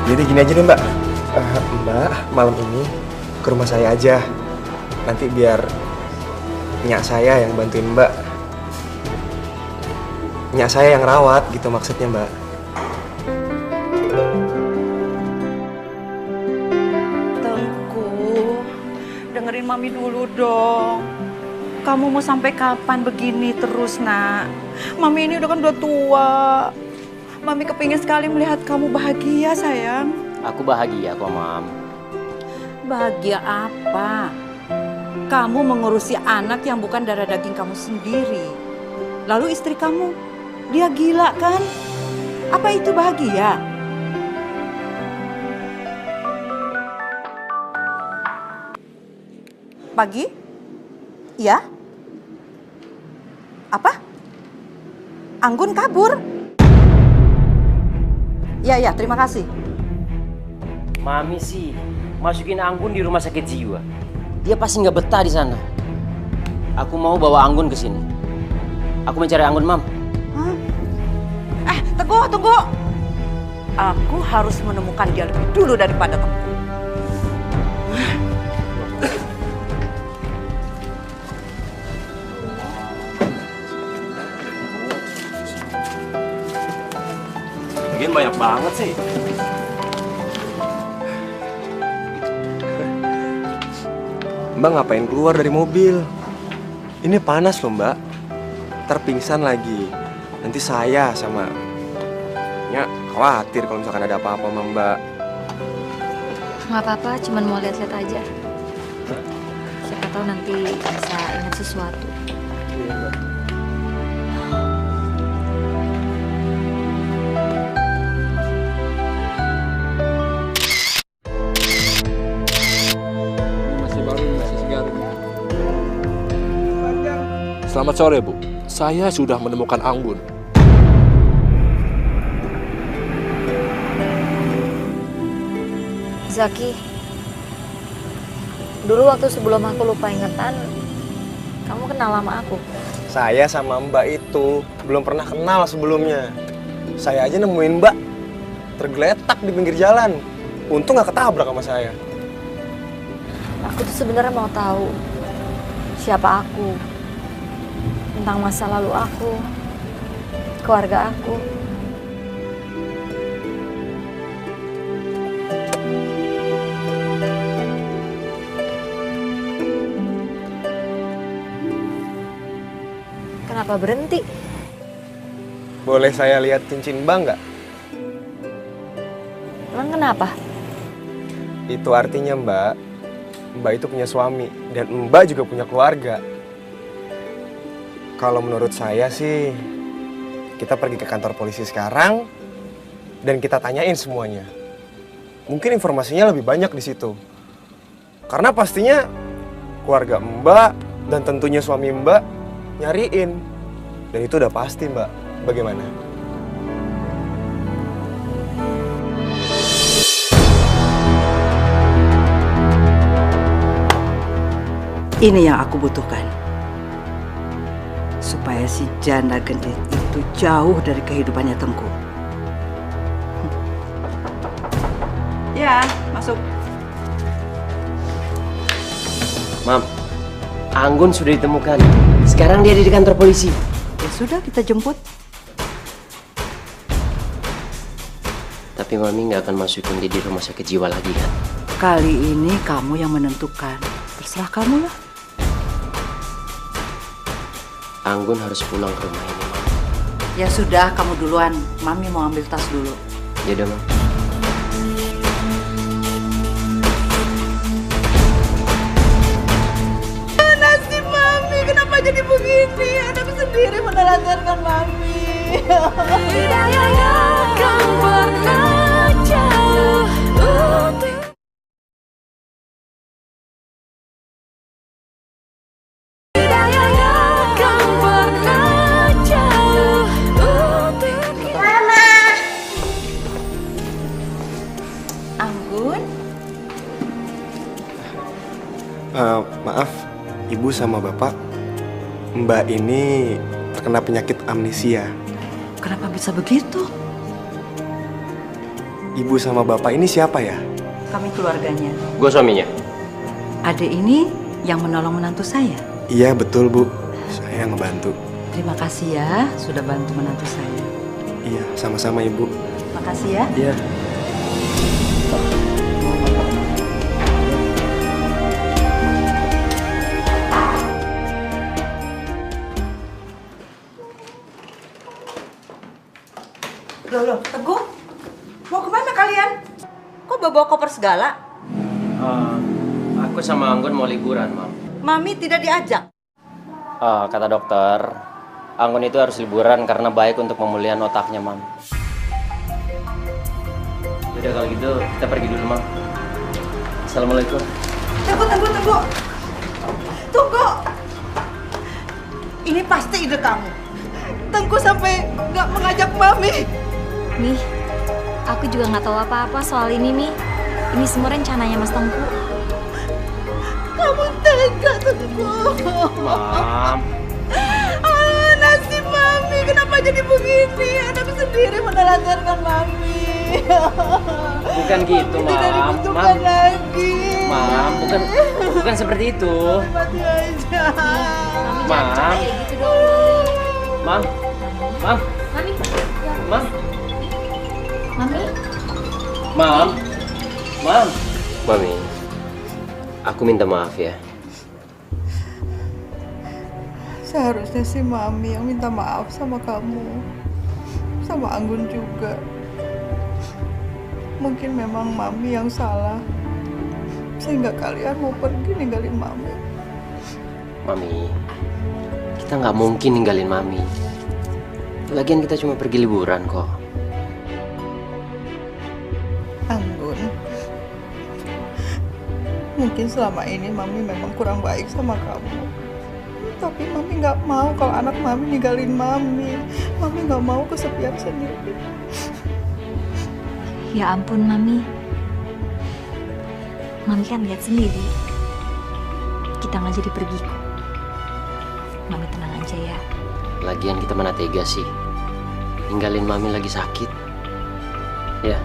Jadi gini aja deh, Mbak. Mbak, malam ini ke rumah saya aja. Nanti biar nyak saya yang bantuin Mbak. Nyak saya yang rawat gitu maksudnya, Mbak. Tengku, dengerin Mami dulu dong. Kamu mau sampai kapan begini terus, Nak? Mami ini udah tua. Mami kepingin sekali melihat kamu bahagia, sayang. Aku bahagia kok, Mam. Bahagia apa? Kamu mengurusi anak yang bukan darah daging kamu sendiri. Lalu istri kamu, dia gila kan? Apa itu bahagia? Pagi? Ya? Apa? Anggun kabur? Ya, terima kasih. Mami sih masukin Anggun di rumah sakit jiwa. Dia pasti nggak betah di sana. Aku mau bawa Anggun ke sini. Aku mencari Anggun, Mam. Tunggu. Aku harus menemukan dia lebih dulu daripada kamu. Lagian banyak banget sih. Mbak ngapain keluar dari mobil? Ini panas loh, Mbak. Ntar pingsan lagi. Nanti saya sama Nya khawatir kalau misalkan ada apa-apa sama Mbak. Nggak apa-apa, cuman mau lihat-lihat aja. Siapa tahu nanti bisa ingat sesuatu. Iya, Mbak. Selamat sore, Bu. Saya sudah menemukan Anggun. Zaki, dulu waktu sebelum aku lupa ingatan, kamu kenal sama aku. Saya sama Mbak itu belum pernah kenal sebelumnya. Saya aja nemuin Mbak tergeletak di pinggir jalan. Untung nggak ketabrak sama saya. Aku tuh sebenarnya mau tahu siapa aku, tentang masa lalu aku, keluarga aku. Kenapa berhenti? Boleh saya lihat cincin Mbak nggak? Emang kenapa? Itu artinya Mbak itu punya suami dan Mbak juga punya keluarga. Kalau menurut saya sih, kita pergi ke kantor polisi sekarang dan kita tanyain semuanya. Mungkin informasinya lebih banyak di situ. Karena pastinya keluarga Mbak dan tentunya suami Mbak nyariin. Dan itu udah pasti, Mbak. Bagaimana? Ini yang aku butuhkan. Supaya si janda gendit itu jauh dari kehidupannya Tengku. Ya, masuk. Mam, Anggun sudah ditemukan. Sekarang dia ada di kantor polisi. Ya sudah, kita jemput. Tapi Mami nggak akan masukin dia di rumah sakit jiwa lagi kan? Kali ini kamu yang menentukan. Terserah kamu lah. Anggun harus pulang ke rumah ini, Mam. Ya sudah, kamu duluan. Mami mau ambil tas dulu. Ya udah, Mam. Nasib Mami, kenapa jadi begini? Anak sendiri menelantarkan Mami. Hidayah akan pernah jauh. Maaf, Ibu sama Bapak. Mbak ini terkena penyakit amnesia. Kenapa bisa begitu? Ibu sama Bapak ini siapa ya? Kami keluarganya. Gue suaminya. Adik ini yang menolong menantu saya. Iya, betul, Bu. Saya ngebantu. Terima kasih ya sudah bantu menantu saya. Iya, sama-sama, Ibu. Makasih ya. Iya. Loh, Teguh? Mau kemana kalian? Kok bawa koper segala? Aku sama Anggun mau liburan, Mam. Mami tidak diajak. Kata dokter, Anggun itu harus liburan karena baik untuk pemulihan otaknya, Mam. Udah kalau gitu, kita pergi dulu, Mam. Assalamualaikum. Tunggu. Tunggu. Ini pasti ide kamu. Tengku sampai nggak mengajak Mami. Mi, aku juga nggak tahu apa-apa soal ini, Mi. Ini semua rencananya Mas Tengku. Kamu tega, Tengku. Mam. Nasib Mami, kenapa jadi begini? Anak sendiri menelantarkan Mami. Bukan gitu, Mam. Tidak dibutuhkan lagi. Mam, bukan seperti itu. Mati aja. Mam. Gitu dong. Mam. Mami. Mam. Mami. Mam. Mami. Aku minta maaf ya. Seharusnya sih Mami yang minta maaf sama kamu. Sama Anggun juga. Mungkin memang Mami yang salah. Sehingga kalian mau pergi ninggalin Mami. Mami, kita nggak mungkin ninggalin Mami. Lagian kita cuma pergi liburan kok. Anggun, mungkin selama ini Mami memang kurang baik sama kamu. Tapi Mami nggak mau kalau anak Mami ninggalin Mami. Mami nggak mau kesepian sendiri. Ya ampun, Mami. Mami kan lihat sendiri. Kita nggak jadi pergi kok. Mami tenang aja ya. Lagian kita mana tega sih ninggalin Mami lagi sakit. Ya.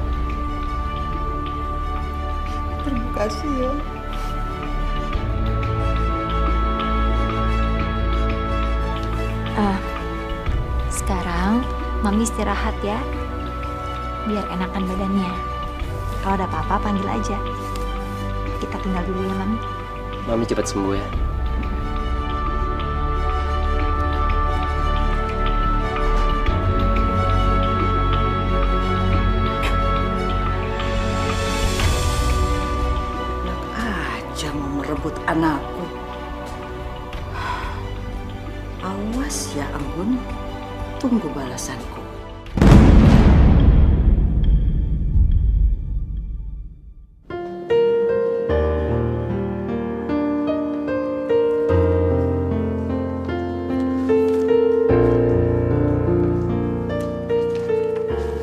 Terima kasih ya. Sekarang Mami istirahat ya. Biar enakan badannya. Kalau ada apa-apa panggil aja. Kita tinggal dulu ya, Mami. Mami cepat sembuh ya. Aja mau merebut anakku. Awas ya Anggun, tunggu balasanku.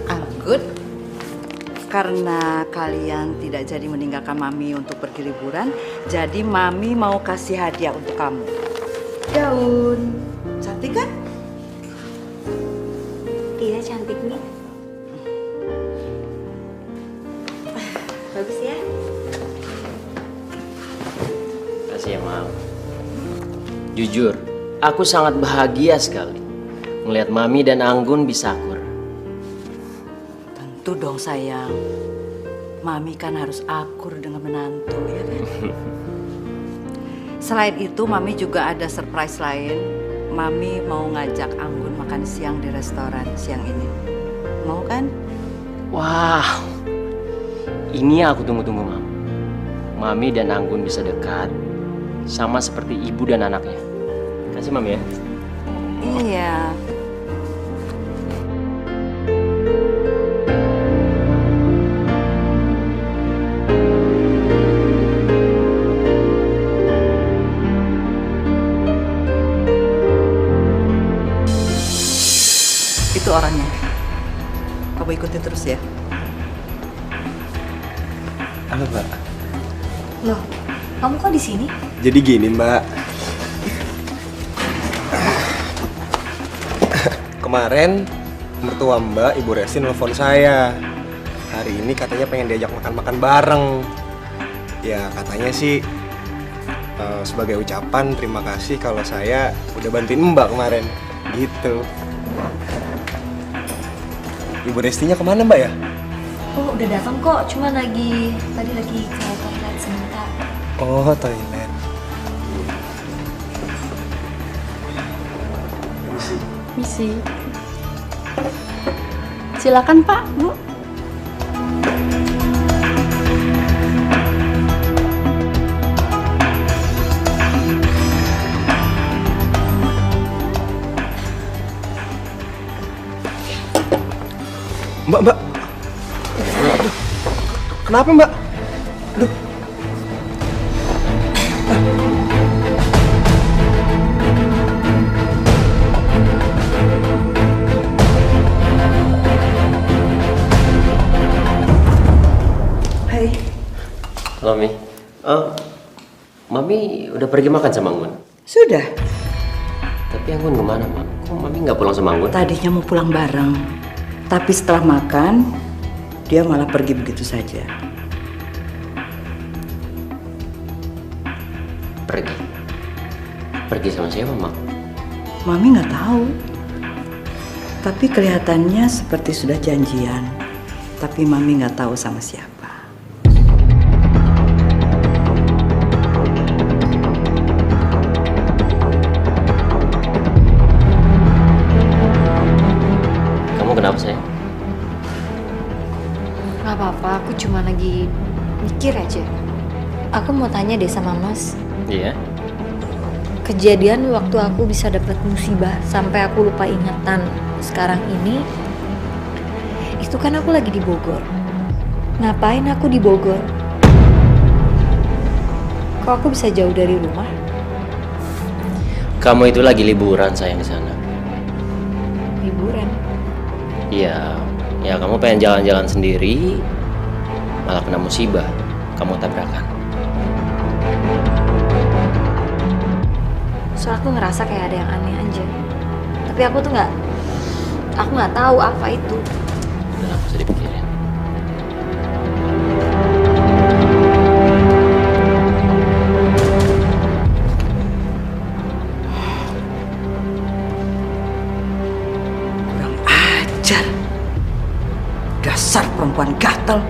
Anggun, karena kalian tidak jadi meninggalkan Mami untuk pergi liburan, jadi Mami mau kasih hadiah untuk kamu. Daun, cantik kan? Iya, cantik nih. Bagus ya. Kasih ya, Mam. Jujur, aku sangat bahagia sekali melihat Mami dan Anggun bisa akur. Tentu dong sayang. Mami kan harus akur dengan menantu, ya kan? Selain itu, Mami juga ada surprise lain. Mami mau ngajak Anggun makan siang di restoran siang ini. Mau kan? Wah, ini aku tunggu-tunggu, Mam. Mami dan Anggun bisa dekat, sama seperti ibu dan anaknya. Kasih, Mami ya. Iya. Itu orangnya. Kamu ikutin terus ya. Halo, Mbak. Loh, Kamu kok di sini? Jadi gini, Mbak. Kemarin mertua Mbak, Ibu Resti nelfon saya. Hari ini katanya pengen diajak makan-makan bareng. Ya katanya sih sebagai ucapan terima kasih kalau saya udah bantuin Mbak kemarin. Gitu. Ibu Restinya kemana, Mbak ya? Oh, udah datang kok. Cuma tadi lagi ke toilet sebentar. Oh, toilet. Misi. Silakan Pak, Bu. Mbak. Aduh. Kenapa, Mbak? Aduh. Hai. Halo, Mi. Mami udah pergi makan sama Anggun? Sudah. Tapi Anggun kemana, Mak? Kok Mami nggak pulang sama Anggun? Tadinya mau pulang bareng. Tapi setelah makan, dia malah pergi begitu saja. Pergi? Pergi sama siapa, Mak? Mami nggak tahu. Tapi kelihatannya seperti sudah janjian. Tapi Mami nggak tahu sama siapa. Kenapa sayang? Gak apa-apa, aku cuma lagi mikir aja. Aku mau tanya deh sama Mas. Iya? Kejadian waktu aku bisa dapat musibah sampai aku lupa ingatan sekarang ini, itu kan aku lagi di Bogor. Ngapain aku di Bogor? Kok aku bisa jauh dari rumah? Kamu itu lagi liburan sayang di sana. Liburan? Iya, ya kamu pengen jalan-jalan sendiri, malah kena musibah, kamu tabrakan. Soalnya aku ngerasa kayak ada yang aneh aja. Tapi aku tuh nggak tahu apa itu. Udah nggak usah dipikirin. Dasar perempuan gatel.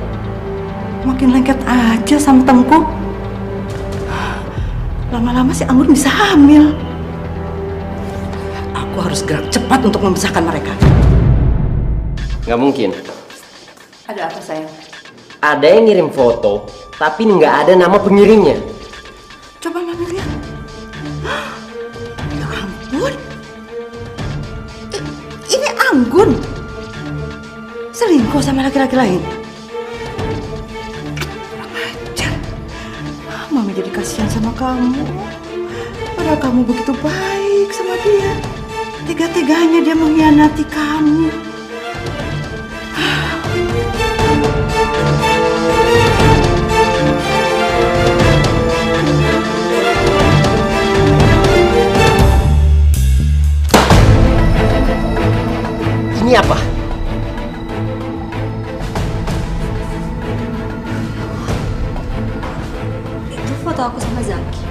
Makin lengket aja sama Tengku. Lama-lama si Anggun bisa hamil. Aku harus gerak cepat untuk memisahkan mereka. Nggak mungkin. Ada apa sayang? Ada yang ngirim foto, tapi nggak ada nama pengirimnya. Coba Mami lihat. Ya ampun. Ini Anggun. Selingkuh sama laki-laki lain. Kurang ajar. Mami jadi kasihan sama kamu. Padahal kamu begitu baik sama dia. Tega-teganya dia mengkhianati kamu. Ini apa? Foto aku sama Zaki.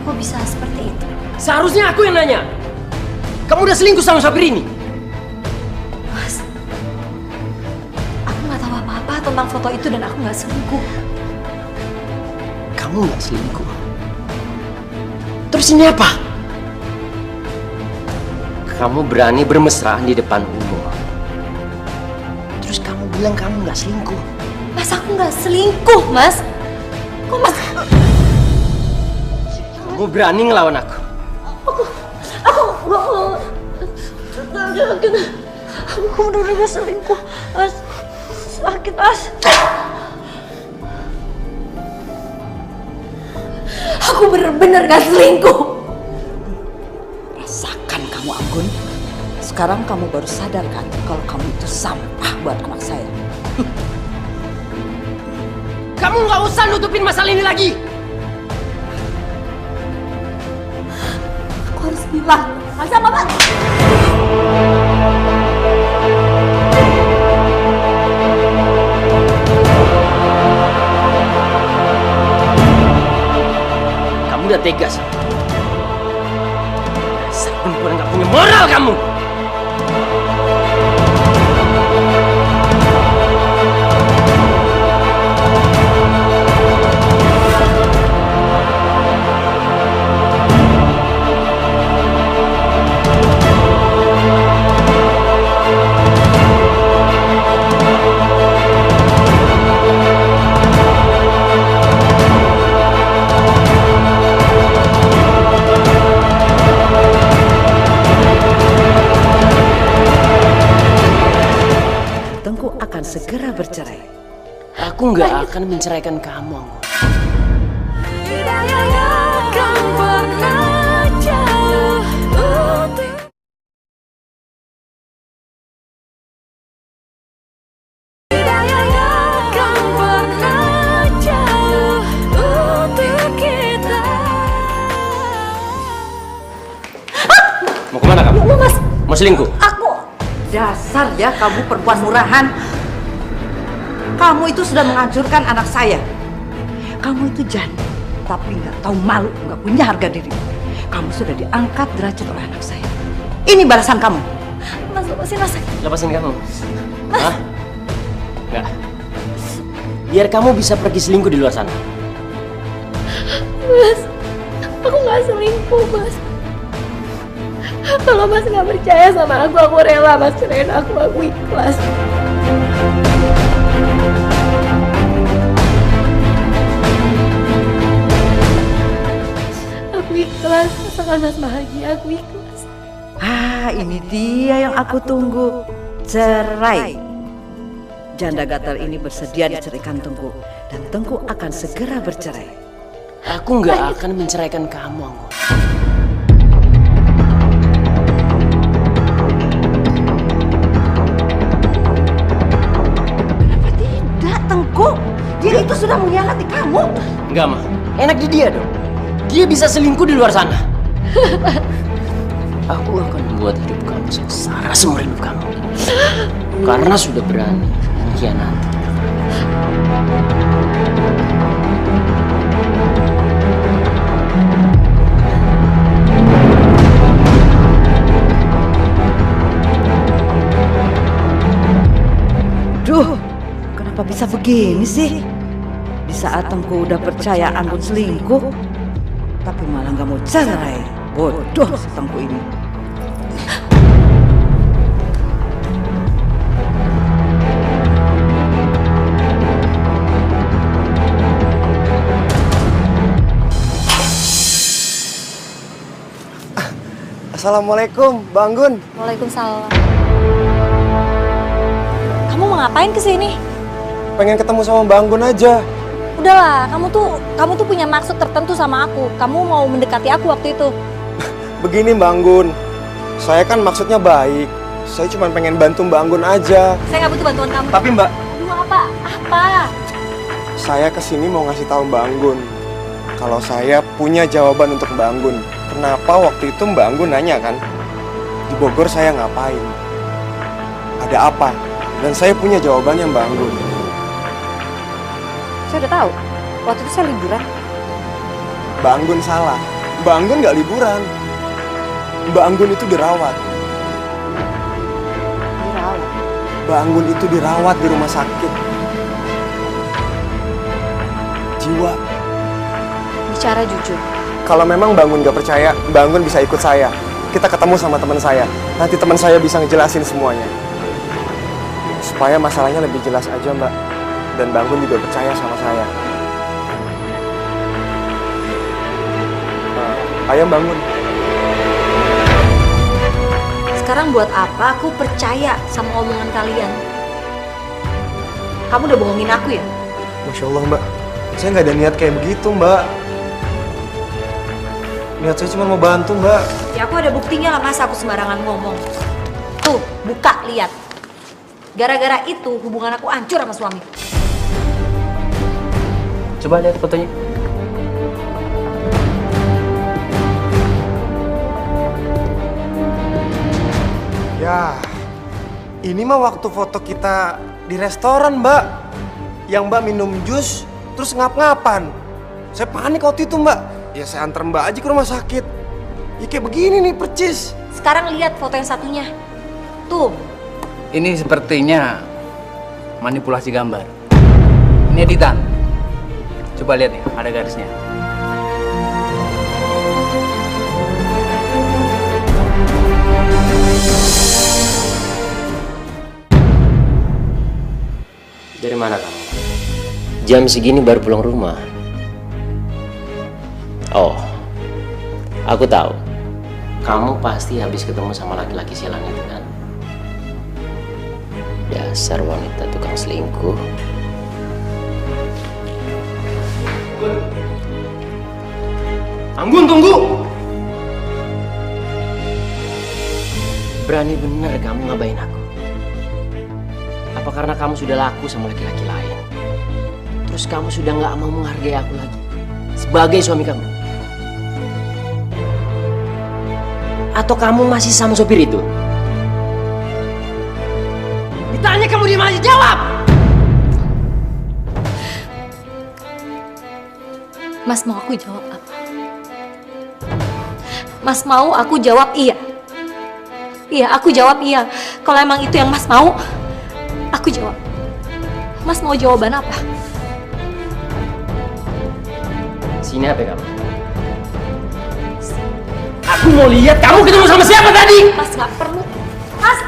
Kok bisa seperti itu? Seharusnya aku yang nanya. Kamu udah selingkuh sama Sabrini? Mas, aku nggak tahu apa-apa tentang foto itu dan aku nggak selingkuh. Kamu nggak selingkuh? Terus ini apa? Kamu berani bermesraan di depan umum. Terus kamu bilang kamu nggak selingkuh? Mas, aku nggak selingkuh, Mas. Kok Mas? Kamu berani ngelawan aku? Aku bener-bener gak selingkuh, Mas. Sakit, Mas. Aku bener-bener gak selingkuh. Rasakan kamu, Anggun. Sekarang kamu baru sadar kan kalau kamu itu sampah buat anak saya. Kamu nggak usah nutupin masalah ini lagi. Aku harus bilang sama Mas. Kamu udah tega sih. Dasar perempuan nggak punya moral kamu. Segera bercerai. Aku nggak akan menceraikan kamu, Anggun. Mau kemana kamu? Mas. Mau selingkuh? Aku. Dasar ya kamu perempuan murahan. Kamu itu sudah menghancurkan anak saya. Kamu itu janda, tapi nggak tahu malu, nggak punya harga diri. Kamu sudah diangkat derajat oleh anak saya. Ini balasan kamu. Mas, lepasin Mas. Lepasin kamu. Hah? Nggak. Biar kamu bisa pergi selingkuh di luar sana. Mas, aku nggak selingkuh, Mas. Kalau Mas nggak percaya sama aku rela Mas cerain aku ikhlas. Aku ikhlas, asalkan Mas bahagia, aku ikhlas. Ah, ini dia yang aku tunggu. Cerai. Janda gatal ini bersedia diceraikan Tengku, dan Tengku akan segera bercerai. Aku nggak akan menceraikan kamu, Anggun. Kenapa tidak, Tengku? Dia itu sudah mengkhianati kamu. Enggak, Ma. Enak di dia dong. Dia bisa selingkuh di luar sana. Aku akan membuat hidup kamu sengsara seumur hidup kamu. Karena sudah berani mengkhianati. Duh, kenapa bisa begini sih? Di saat Tengku udah percaya Anggun selingkuh, tapi malah gak mau cerai. Bodoh si Tengku ini. Assalamualaikum, Bang Anggun. Waalaikumsalam. Kamu mau ngapain kesini? Pengen ketemu sama Bang Anggun aja. Udahlah, kamu tuh punya maksud tertentu sama aku. Kamu mau mendekati aku waktu itu. Begini Mbak Anggun, saya kan maksudnya baik. Saya cuma pengen bantu Mbak Anggun aja. Saya nggak butuh bantuan kamu. Tapi Mbak, Aduh, apa? saya kesini mau ngasih tahu Mbak Anggun kalau saya punya jawaban untuk Mbak Anggun. Kenapa waktu itu Mbak Anggun nanya kan, di Bogor saya ngapain? Ada apa? Dan saya punya jawabannya Mbak Anggun. Saya udah tahu. Waktu itu saya liburan. Mbak Anggun salah. Mbak Anggun nggak liburan. Mbak Anggun itu dirawat. Mbak Anggun itu dirawat di rumah sakit jiwa. Bicara jujur. Kalau memang Mbak Anggun nggak percaya, Mbak Anggun bisa ikut saya. Kita ketemu sama teman saya. Nanti teman saya bisa ngejelasin semuanya. Supaya masalahnya lebih jelas aja Mbak. Dan Mbak Anggun juga percaya sama saya. Ayo Mbak Anggun. Sekarang buat apa aku percaya sama omongan kalian? Kamu udah bohongin aku ya? Masya Allah Mbak. Saya nggak ada niat kayak begitu Mbak. Niat saya cuma mau bantu Mbak. Ya aku ada buktinya lah, masa aku sembarangan ngomong. Tuh, buka, lihat. Gara-gara itu hubungan aku hancur sama suami. Coba lihat fotonya. Ya, ini mah waktu foto kita di restoran, Mbak. Yang Mbak minum jus, terus ngap-ngapan. Saya panik waktu itu, Mbak. Ya saya antar Mbak aja ke rumah sakit. Ya kayak begini nih, percis. Sekarang lihat foto yang satunya. Tuh. Ini sepertinya manipulasi gambar. Ini editan. Coba lihat nih, ada garisnya. Dari mana kamu? Jam segini baru pulang rumah. Oh, aku tahu. Kamu pasti habis ketemu sama laki-laki sialan itu kan? Dasar wanita tukang selingkuh. Anggun, tunggu! Berani bener kamu ngabain aku. Apa karena kamu sudah laku sama laki-laki lain? Terus kamu sudah nggak mau menghargai aku lagi sebagai suami kamu? Atau kamu masih sama sopir itu? Ditanya kamu diam aja, jawab! Mas mau aku jawab apa? Mas mau aku jawab iya? Iya, aku jawab iya. Kalau emang itu yang Mas mau, aku jawab. Mas mau jawaban apa? Sini HP kamu. Aku mau lihat kamu ketemu sama siapa tadi? Mas nggak perlu. Mas.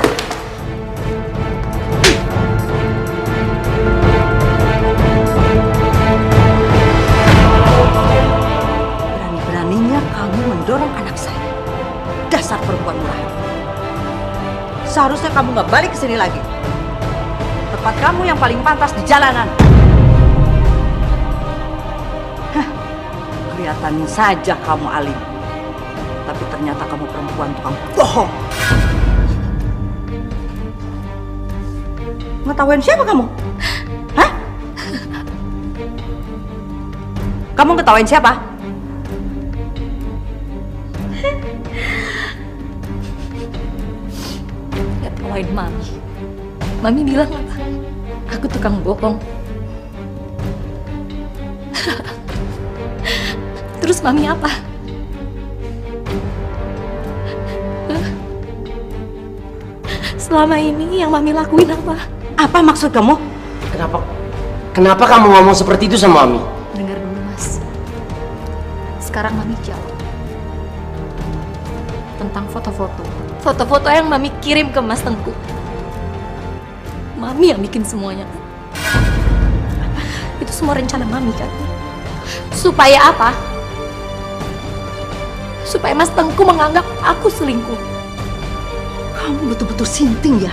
Berani-beraninya kamu mendorong anak saya. Dasar perempuan murahan. Seharusnya kamu nggak balik ke sini lagi. Tempat kamu yang paling pantas di jalanan. Hah, kelihatan saja kamu alim. Tapi ternyata kamu perempuan tukang bohong. Ngetawain siapa kamu? Hah? Kamu ngetawain siapa? Ngetawain Mami. Mami bilang apa? Aku tukang bohong. Terus Mami apa? Selama ini yang Mami lakuin apa? Apa maksud kamu? Kenapa kamu ngomong seperti itu sama Mami? Dengar dulu, Mas. Sekarang Mami jawab. Tentang foto-foto. Foto-foto yang Mami kirim ke Mas Tengku. Mami yang bikin semuanya. Itu semua rencana Mami kan? Supaya apa? Supaya Mas Tengku menganggap aku selingkuh. Kamu betul-betul sinting ya?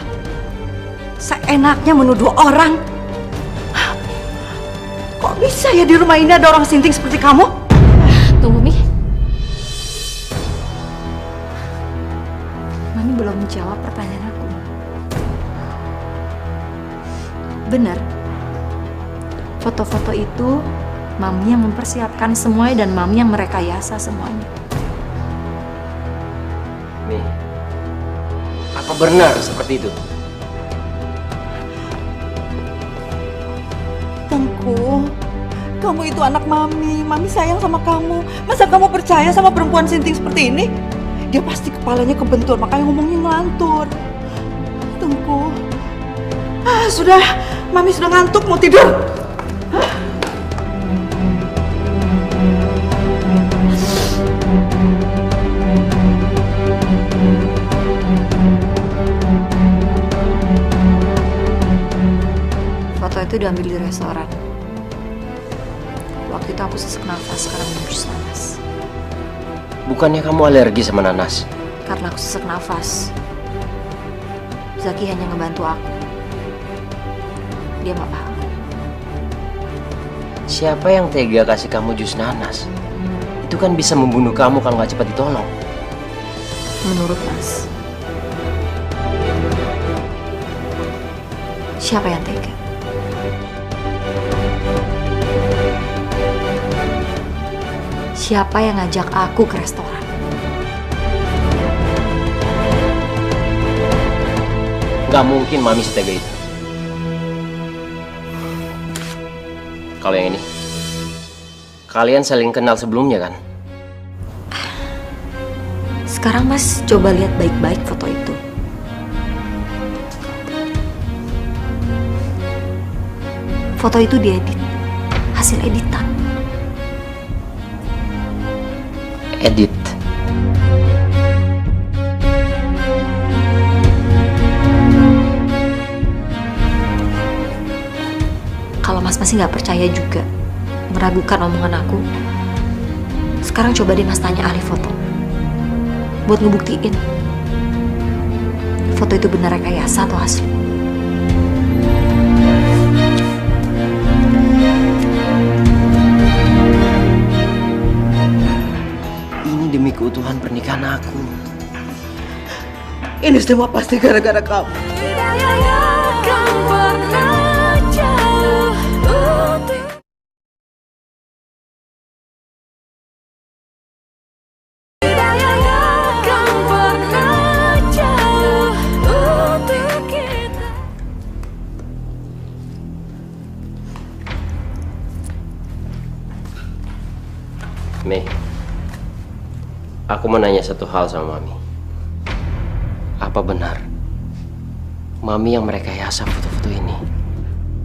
Seenaknya menuduh orang. Kok bisa ya di rumah ini ada orang sinting seperti kamu? Tunggu, Mi. Mami belum menjawab pertanyaan aku. Benar. Foto-foto itu Mami yang mempersiapkan semuanya dan Mami yang merekayasa semuanya. Mi, apa benar seperti itu? Tengku, kamu itu anak Mami. Mami sayang sama kamu. Masa kamu percaya sama perempuan sinting seperti ini? Dia pasti kepalanya kebentur, makanya ngomongnya ngelantur. Tengku. Sudah, Mami sudah ngantuk, mau tidur. Foto itu diambil di restoran. Waktu itu aku sesak nafas karena minum jus nanas. Bukannya kamu alergi sama nanas? Karena aku sesak nafas. Zaki hanya ngebantu aku. Dia nggak paham. Siapa yang tega kasih kamu jus nanas? Itu kan bisa membunuh kamu kalau nggak cepat ditolong. Menurut Mas, siapa yang tega? siapa yang ngajak aku ke restoran. Gak mungkin Mami setega itu. Kalau yang ini, kalian saling kenal sebelumnya kan? Sekarang Mas coba lihat baik-baik foto itu. Foto itu diedit, hasil editan. Edit. Kalau Mas masih nggak percaya juga, meragukan omongan aku, sekarang coba deh Mas tanya ahli foto, buat ngebuktiin foto itu benar rekayasa atau asli. Ini demi keutuhan pernikahan aku. Ini semua pasti gara-gara kamu. Mei, aku mau nanya satu hal sama Mami. Apa benar Mami yang merekayasa foto-foto ini?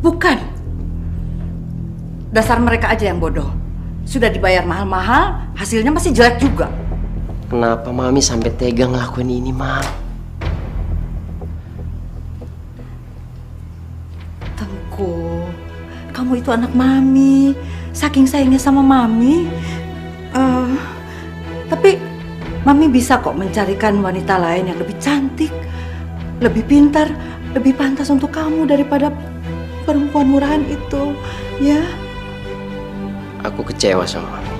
Bukan. Dasar mereka aja yang bodoh. Sudah dibayar mahal-mahal, hasilnya masih jelek juga. Kenapa Mami sampai tega ngelakuin ini, Mam? Tengku, kamu itu anak Mami. Saking sayangnya sama Mami. Tapi Mami bisa kok mencarikan wanita lain yang lebih cantik, lebih pintar, lebih pantas untuk kamu daripada perempuan murahan itu, ya? Aku kecewa sama Mami.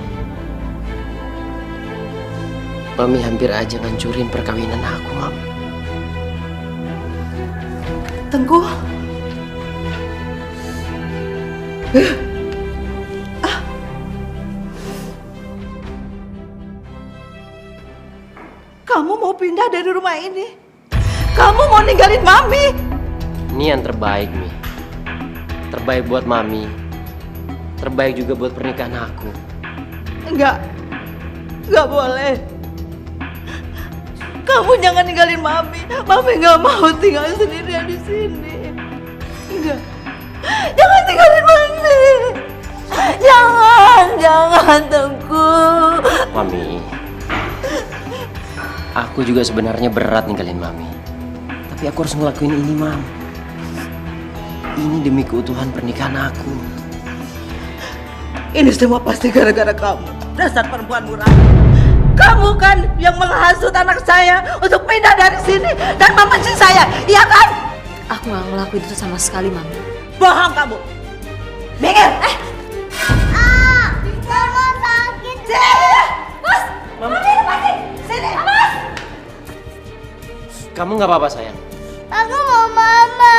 Mami hampir aja ngancurin perkawinan aku, Mam. Tengku. Kamu mau pindah dari rumah ini? Kamu mau ninggalin Mami? Ini yang terbaik, Mi. Terbaik buat Mami. Terbaik juga buat pernikahan aku. Enggak boleh. Kamu jangan ninggalin Mami. Mami nggak mau tinggal sendirian di sini. Enggak. Jangan tinggalin Mami. Jangan Tengku. Mami, aku juga sebenarnya berat ninggalin Mami. Tapi aku harus ngelakuin ini, Mam. Ini demi keutuhan pernikahan aku. Ini semua pasti gara-gara kamu. Dasar perempuan murah. Kamu kan yang menghasut anak saya untuk pindah dari sini dan membenci saya, iya kan? Aku nggak ngelakuin itu sama sekali, Mami. Bohong kamu. Minggir. Mama sakit. Sini. Mas. Mami lepasin. Sini. Mas. Kamu nggak apa-apa, sayang? Aku mau mama.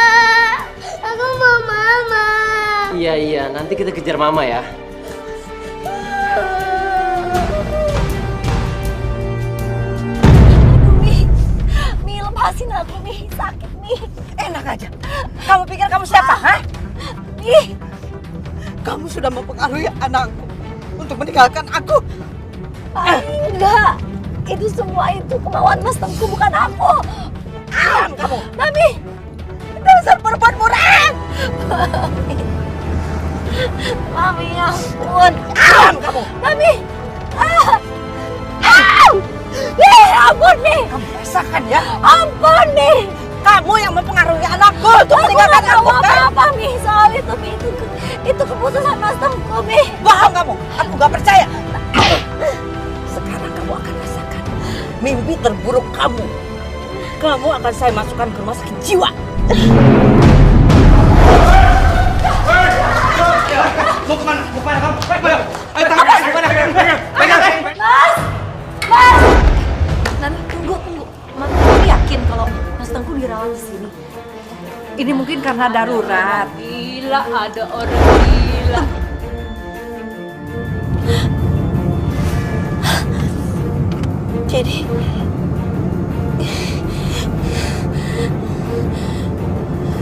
Aku mau mama. Iya, nanti kita kejar Mama ya. Mi, lepasin aku, Mi. Sakit, Mi. Enak aja. Kamu pikir kamu siapa, hah? Mi. Kamu sudah mempengaruhi anakku untuk meninggalkan aku. Enggak. Itu semua itu kemauan Mas Tengku, bukan aku. Diam kamu. Mami. Dasar perempuan murahan. Mami, ya ampun. Diam kamu. Mami. Ampun, Mi. Kamu rasakan ya. Ampun, Mi. Kamu yang mempengaruhi anakku untuk meninggalkan aku, kan? Apa, Mi? Soal itu, Mi. Itu keputusan Mas Tengku, Mi. Bohong kamu. Aku gak percaya. Sekarang kamu akan rasakan mimpi terburuk kamu. Kamu akan saya masukkan ke rumah sakit jiwa. Mau kemana? Mau kemana kamu? Ayo, tangan. Mas! Mas! Nani, tunggu. Mami yakin kalau Mas Tengku dirawat di sini? Ini mungkin karena darurat. Gila, ada orang gila. Jadi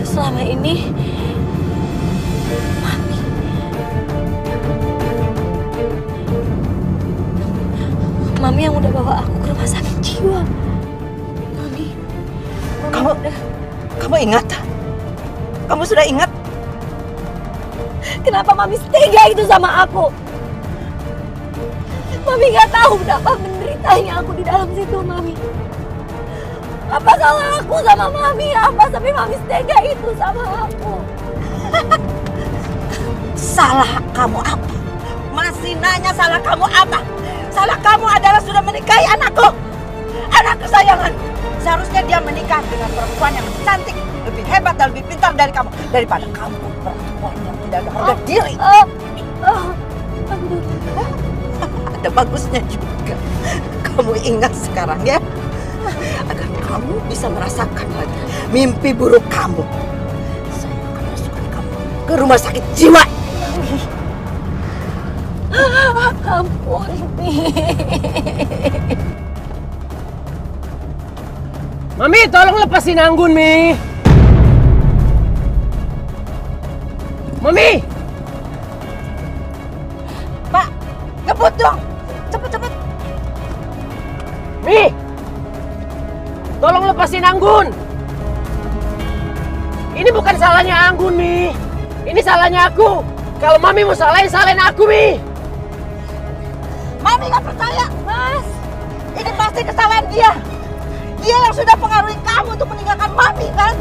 selama ini Mami yang udah bawa aku ke rumah sakit jiwa. Mami Kamu ingat? Kamu sudah ingat? kenapa Mami tega itu sama aku? Mami nggak tahu betapa menderitanya aku di dalam situ, Mami. Apa salah aku sama Mami? Apa sampai Mami tega itu sama aku? Salah kamu apa? Masih nanya salah kamu apa? Salah kamu adalah sudah menikahi anakku. Anak kesayanganku. Seharusnya dia menikah dengan perempuan yang lebih cantik, lebih hebat dan lebih pintar dari kamu. Daripada kamu perempuan yang tidak ada harga diri. Ada bagusnya juga. Kamu ingat sekarang ya. Agar kamu bisa merasakan lagi mimpi buruk kamu. Saya akan masukkan kamu ke rumah sakit jiwa. Ampun, Mi. Mami, tolong lepasin Anggun, Mi. Mami! Pak, ngebut dong. Cepet-cepet. Mi! Tolong lepasin Anggun. Ini bukan salahnya Anggun, Mi. Ini salahnya aku. Kalau Mami mau salahin aku, Mi. Mami gak percaya, Mas. Ini pasti kesalahan dia. Dia yang sudah pengaruhi kamu untuk meninggalkan Mami, kan?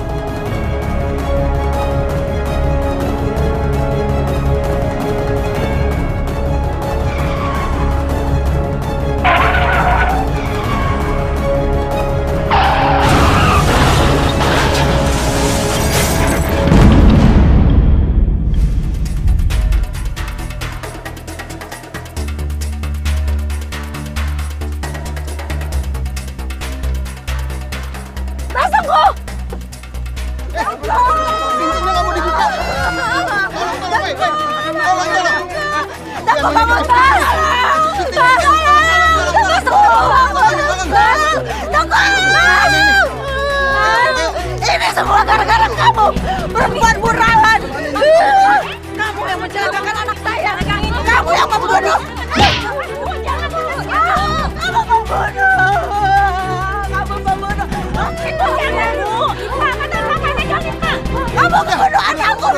Ini semua gara-gara kamu, perempuan murahan. Kamu yang mencelakakan anak saya. Kamu yang membunuh. Kamu membunuh. Kamu membunuh anakku.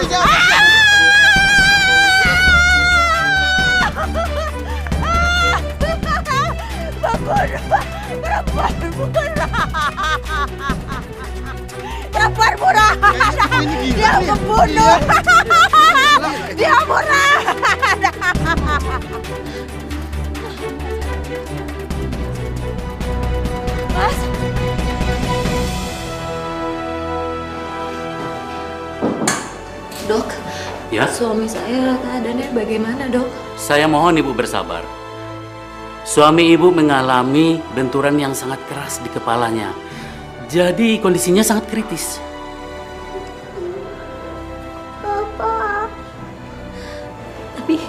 Perempuan murahan. Dia membunuh. Dia murahan. Mas. Dok, ya? Suami saya keadaannya bagaimana, Dok? Saya mohon Ibu bersabar. Suami Ibu mengalami benturan yang sangat keras di kepalanya. Jadi kondisinya sangat kritis. Bapak. Tapi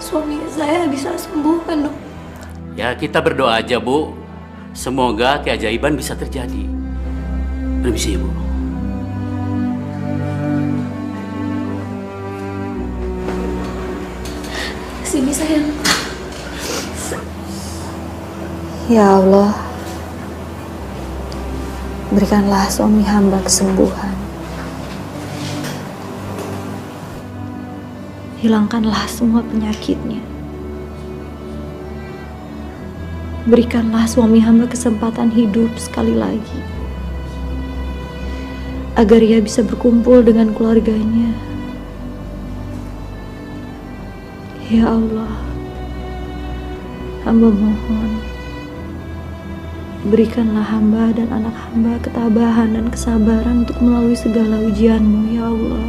suami saya bisa sembuh kan, Dok? Ya, kita berdoa aja, Bu. Semoga keajaiban bisa terjadi. Permisi, Ibu. Sini, sayang. Ya Allah, berikanlah suami hamba kesembuhan. Hilangkanlah semua penyakitnya. Berikanlah suami hamba kesempatan hidup sekali lagi, agar ia bisa berkumpul dengan keluarganya. Ya Allah, hamba mohon, berikanlah hamba dan anak hamba ketabahan dan kesabaran untuk melalui segala ujian-Mu, ya Allah.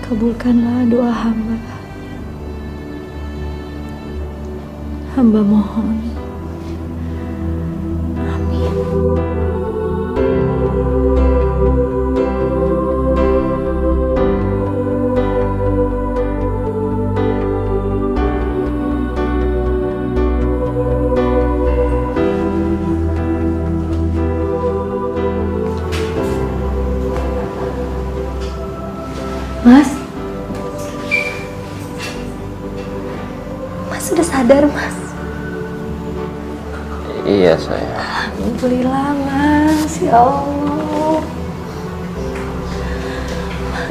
Kabulkanlah doa hamba. Hamba mohon. Amin. sudah sadar, Mas. Iya, sayang. Alhamdulillah, Mas. Ya Allah.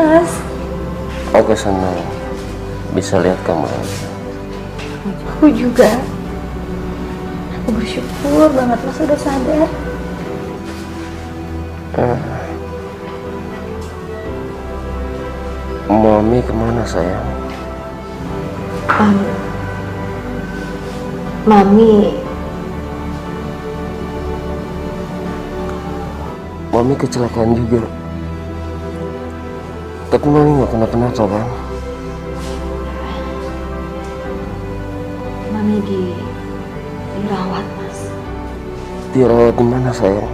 Mas. Aku senang bisa lihat kamu lagi. Aku juga. Aku bersyukur banget Mas sudah sadar. Mami kemana, sayang? Mami kecelakaan juga. Tapi Mami nggak kenapa-napa kan? Mami dirawat, Mas. Dirawat di mana, sayang?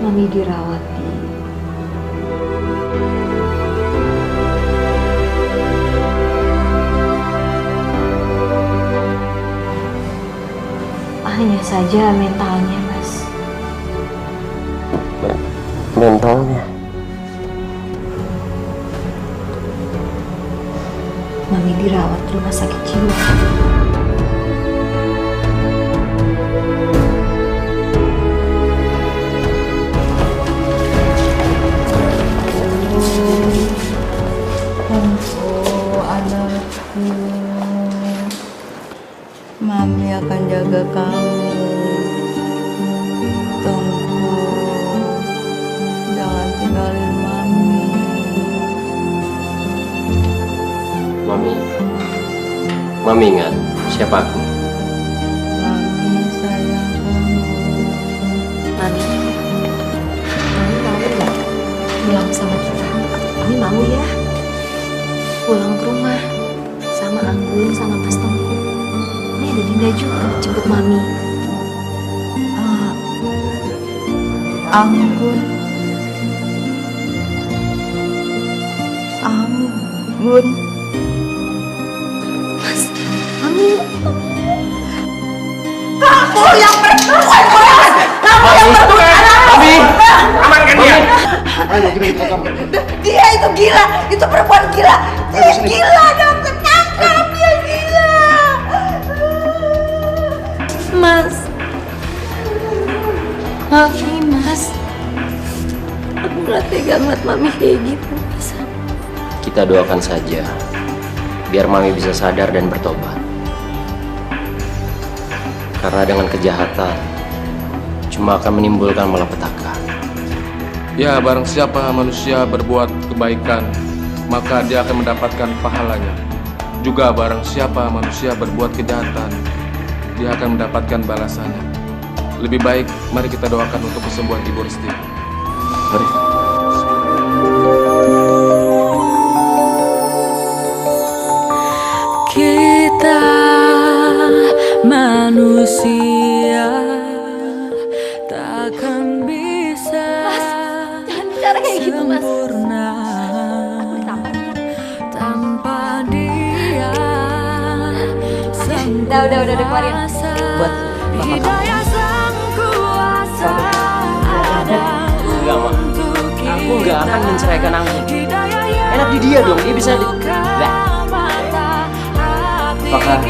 Mami dirawat di hanya saja mentalnya, Mas. Mentalnya? Mami dirawat di rumah sakit jiwa. Anakku, Mami akan jaga kamu. Tunggu, jangan tinggalin Mami. Mami ingat siapa aku? Mami sayang kamu. Mami mau nggak pulang sama kita? Mami mau ya pulang ke rumah sama Anggun sama Mas Tengku. Ini ada Dinda juga jemput Mami. Anggun. Mas, Mami. Kamu yang berbuat keras! Kamu yang berbuat keras! Mami, amankan dia! Dia itu gila! Itu perempuan gila! Dia gila! Dokter, tangkap! Dia gila! Mas, maafin Mas. Aku gak tega ngeliat Mami kayak gitu, Mas. Kita doakan saja biar Mami bisa sadar dan bertobat. Karena dengan kejahatan cuma akan menimbulkan malapetaka. Ya, barang siapa manusia berbuat kebaikan, maka dia akan mendapatkan pahalanya. Juga barang siapa manusia berbuat kejahatan, dia akan mendapatkan balasannya. Lebih baik, mari kita doakan untuk kesembuhan Ibu Resti. Mari. Kita manusia takkan bisa Cara kayak gitu, Mas. sempurna tanpa dia. Udah keluarin. Buat bapak kamu. Enggak, Ma. Aku nggak akan menceraikan Anggun. Enak di dia dong, dia bisa Apakah